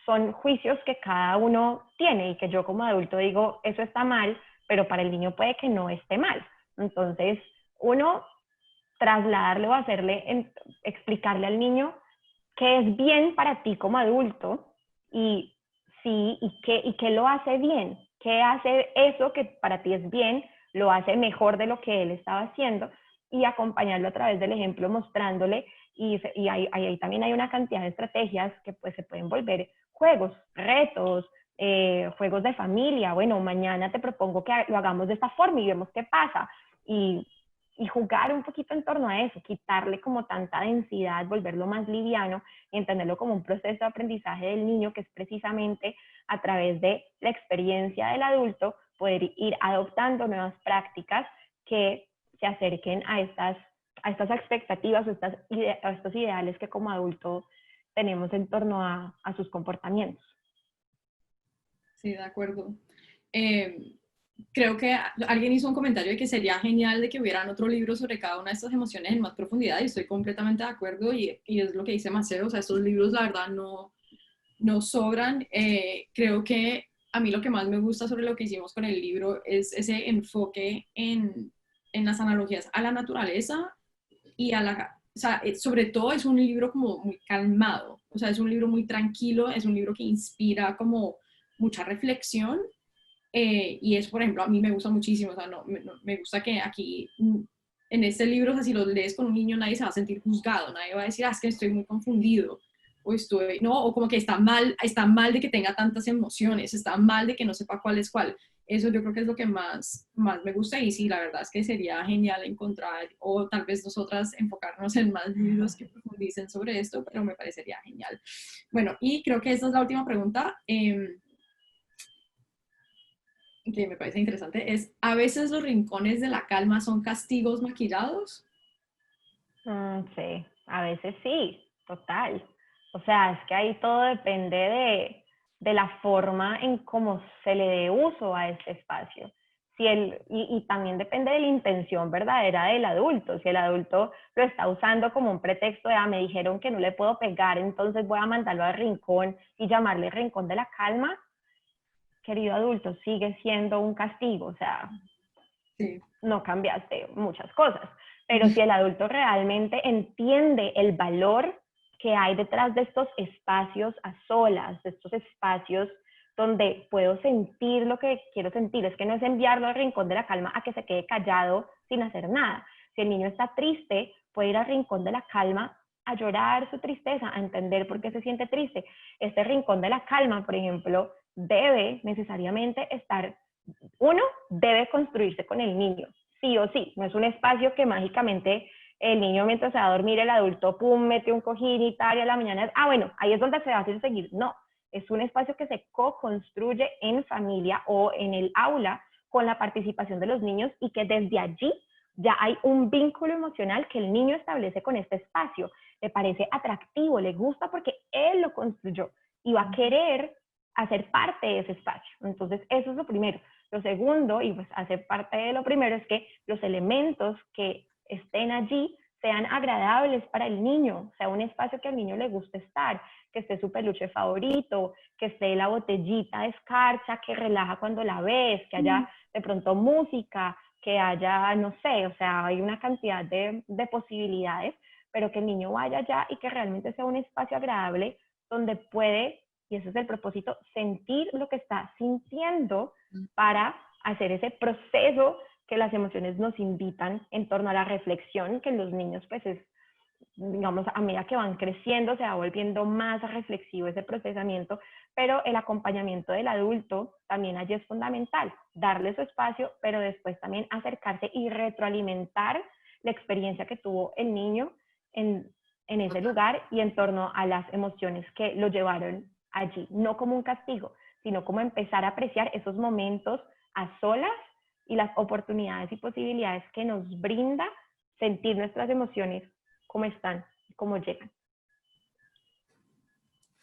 son juicios que cada uno tiene y que yo como adulto digo, eso está mal, pero para el niño puede que no esté mal. Entonces, uno, trasladarle o explicarle al niño qué es bien para ti como adulto y sí, y qué lo hace bien, qué hace eso que para ti es bien, lo hace mejor de lo que él estaba haciendo, y acompañarlo a través del ejemplo mostrándole, y ahí también hay una cantidad de estrategias que pues se pueden volver juegos, retos, juegos de familia. Bueno, mañana te propongo que lo hagamos de esta forma y vemos qué pasa, y jugar un poquito en torno a eso, quitarle como tanta densidad, volverlo más liviano y entenderlo como un proceso de aprendizaje del niño, que es precisamente a través de la experiencia del adulto poder ir adoptando nuevas prácticas que se acerquen a estas expectativas o a estos ideales que como adulto tenemos en torno a sus comportamientos. Sí, de acuerdo. Creo que alguien hizo un comentario de que sería genial de que hubieran otro libro sobre cada una de estas emociones en más profundidad, y estoy completamente de acuerdo, y es lo que dice Maceo. O sea, estos libros la verdad no sobran. Creo que a mí lo que más me gusta sobre lo que hicimos con el libro es ese enfoque en las analogías a la naturaleza y o sea, sobre todo es un libro como muy calmado, o sea, es un libro muy tranquilo, es un libro que inspira como mucha reflexión. Y es, por ejemplo, a mí me gusta muchísimo, o sea, me gusta que aquí en este libro, o sea, si lo lees con un niño, nadie se va a sentir juzgado, nadie va a decir, es que estoy muy confundido, o como que está mal de que tenga tantas emociones, está mal de que no sepa cuál es cuál. Eso yo creo que es lo que más me gusta, y sí, la verdad es que sería genial encontrar, o tal vez nosotras enfocarnos en más libros que profundicen sobre esto, pero me parecería genial. Bueno, y creo que esta es la última pregunta. Que me parece interesante, es, ¿a veces los rincones de la calma son castigos maquillados? Sí, a veces sí, total. O sea, es que ahí todo depende de la forma en cómo se le dé uso a este espacio. Y también depende de la intención verdadera del adulto. Si el adulto lo está usando como un pretexto de, me dijeron que no le puedo pegar, entonces voy a mandarlo al rincón y llamarle rincón de la calma, querido adulto, sigue siendo un castigo. O sea, sí, no cambiaste muchas cosas. Pero si el adulto realmente entiende el valor que hay detrás de estos espacios a solas, de estos espacios donde puedo sentir lo que quiero sentir, es que no es enviarlo al rincón de la calma a que se quede callado sin hacer nada. Si el niño está triste, puede ir al rincón de la calma a llorar su tristeza, a entender por qué se siente triste. Este rincón de la calma, por ejemplo, debe necesariamente uno, debe construirse con el niño, sí o sí. No es un espacio que mágicamente el niño, mientras se va a dormir, el adulto, mete un cojín y tal, y a la mañana, bueno, ahí es donde se va a hacer seguir. No, es un espacio que se co-construye en familia o en el aula con la participación de los niños, y que desde allí ya hay un vínculo emocional que el niño establece con este espacio. Le parece atractivo, le gusta porque él lo construyó y va a querer hacer parte de ese espacio. Entonces, eso es lo primero. Lo segundo, y pues hacer parte de lo primero, es que los elementos que estén allí sean agradables para el niño, o sea, un espacio que al niño le guste estar, que esté su peluche favorito, que esté la botellita de escarcha que relaja cuando la ves, que haya de pronto música, que haya, no sé, o sea, hay una cantidad de posibilidades, pero que el niño vaya allá y que realmente sea un espacio agradable donde puede, y ese es el propósito, sentir lo que está sintiendo para hacer ese proceso que las emociones nos invitan en torno a la reflexión, que los niños pues es, digamos, a medida que van creciendo se va volviendo más reflexivo ese procesamiento, pero el acompañamiento del adulto también allí es fundamental, darle su espacio, pero después también acercarse y retroalimentar la experiencia que tuvo el niño en ese lugar y en torno a las emociones que lo llevaron allí, no como un castigo, sino como empezar a apreciar esos momentos a solas y las oportunidades y posibilidades que nos brinda sentir nuestras emociones, cómo están, cómo llegan.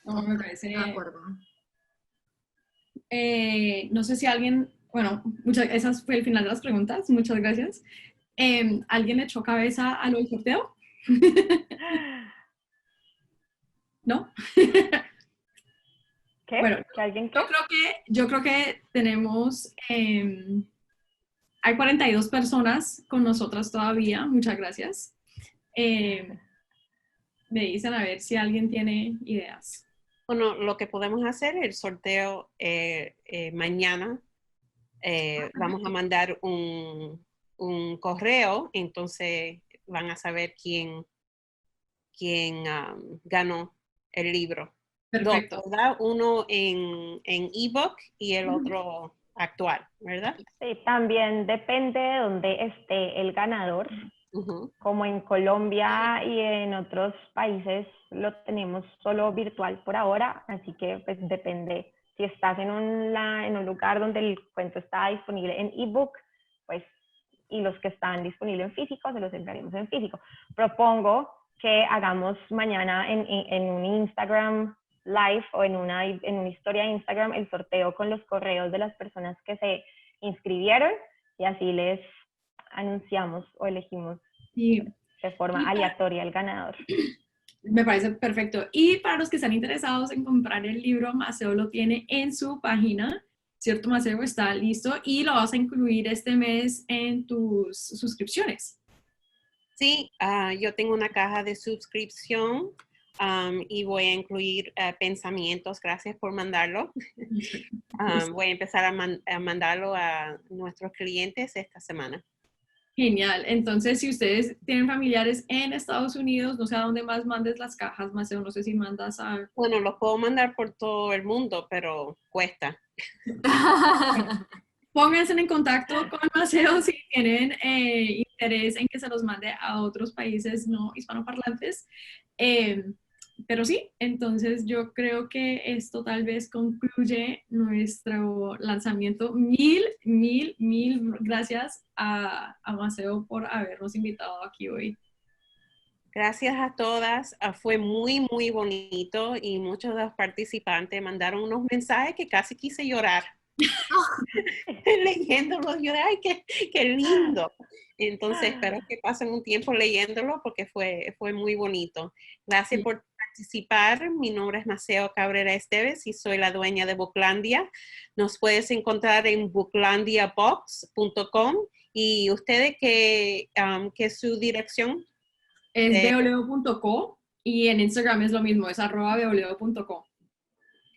No, me parece... De acuerdo. No sé si alguien, bueno, ese fue el final de las preguntas, muchas gracias. ¿Alguien echó cabeza a lo del sorteo? ¿No? ¿Qué? Bueno, ¿Que alguien qué? yo creo que tenemos, hay 42 personas con nosotras todavía, muchas gracias. Me dicen a ver si alguien tiene ideas. Bueno, lo que podemos hacer, el sorteo mañana, vamos a mandar un correo, entonces van a saber quién ganó el libro. Perfecto. Dos, ¿verdad? Uno en ebook y el otro actual, ¿verdad? Sí, también depende de dónde esté el ganador. Como en Colombia y en otros países lo tenemos solo virtual por ahora, así que pues depende. Si estás en un lugar donde el cuento está disponible en ebook, pues, y los que están disponibles en físico, se los enviaremos en físico. Propongo que hagamos mañana en un Instagram Live o en una historia de Instagram el sorteo con los correos de las personas que se inscribieron y así les anunciamos o elegimos de forma aleatoria el ganador. Me parece perfecto. Y para los que están interesados en comprar el libro, Maceo lo tiene en su página, ¿cierto, Maceo? Está listo y lo vas a incluir este mes en tus suscripciones. Sí, yo tengo una caja de suscripción y voy a incluir pensamientos. Gracias por mandarlo. Voy a empezar a mandarlo a nuestros clientes esta semana. Genial. Entonces, si ustedes tienen familiares en Estados Unidos, no sé a dónde más mandes las cajas, Maceo, no sé si mandas a... Bueno, los puedo mandar por todo el mundo, pero cuesta. Pónganse en contacto con Maceo si tienen interés en que se los mande a otros países no hispanoparlantes. Pero sí, entonces yo creo que esto tal vez concluye nuestro lanzamiento. Mil gracias a Maceo por habernos invitado aquí hoy. Gracias a todas. Fue muy, muy bonito y muchos de los participantes mandaron unos mensajes que casi quise llorar. Leyéndolo, yo, ay, qué lindo. Entonces, espero que pasen un tiempo leyéndolo porque fue muy bonito. Gracias por participar. Mi nombre es Maceo Cabrera Esteves y soy la dueña de Booklandia. Nos puedes encontrar en booklandiabox.com. ¿Y ustedes qué es su dirección? Es www.co y en Instagram es lo mismo, es @www.co.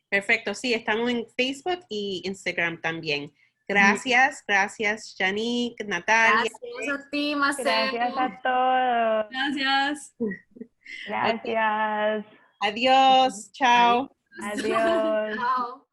Perfecto, sí, estamos en Facebook y Instagram también. Gracias, Yannick, Natalia. Gracias a ti, Maceo. Gracias a todos. Gracias. Gracias. Adiós, chao. Adiós. Chao.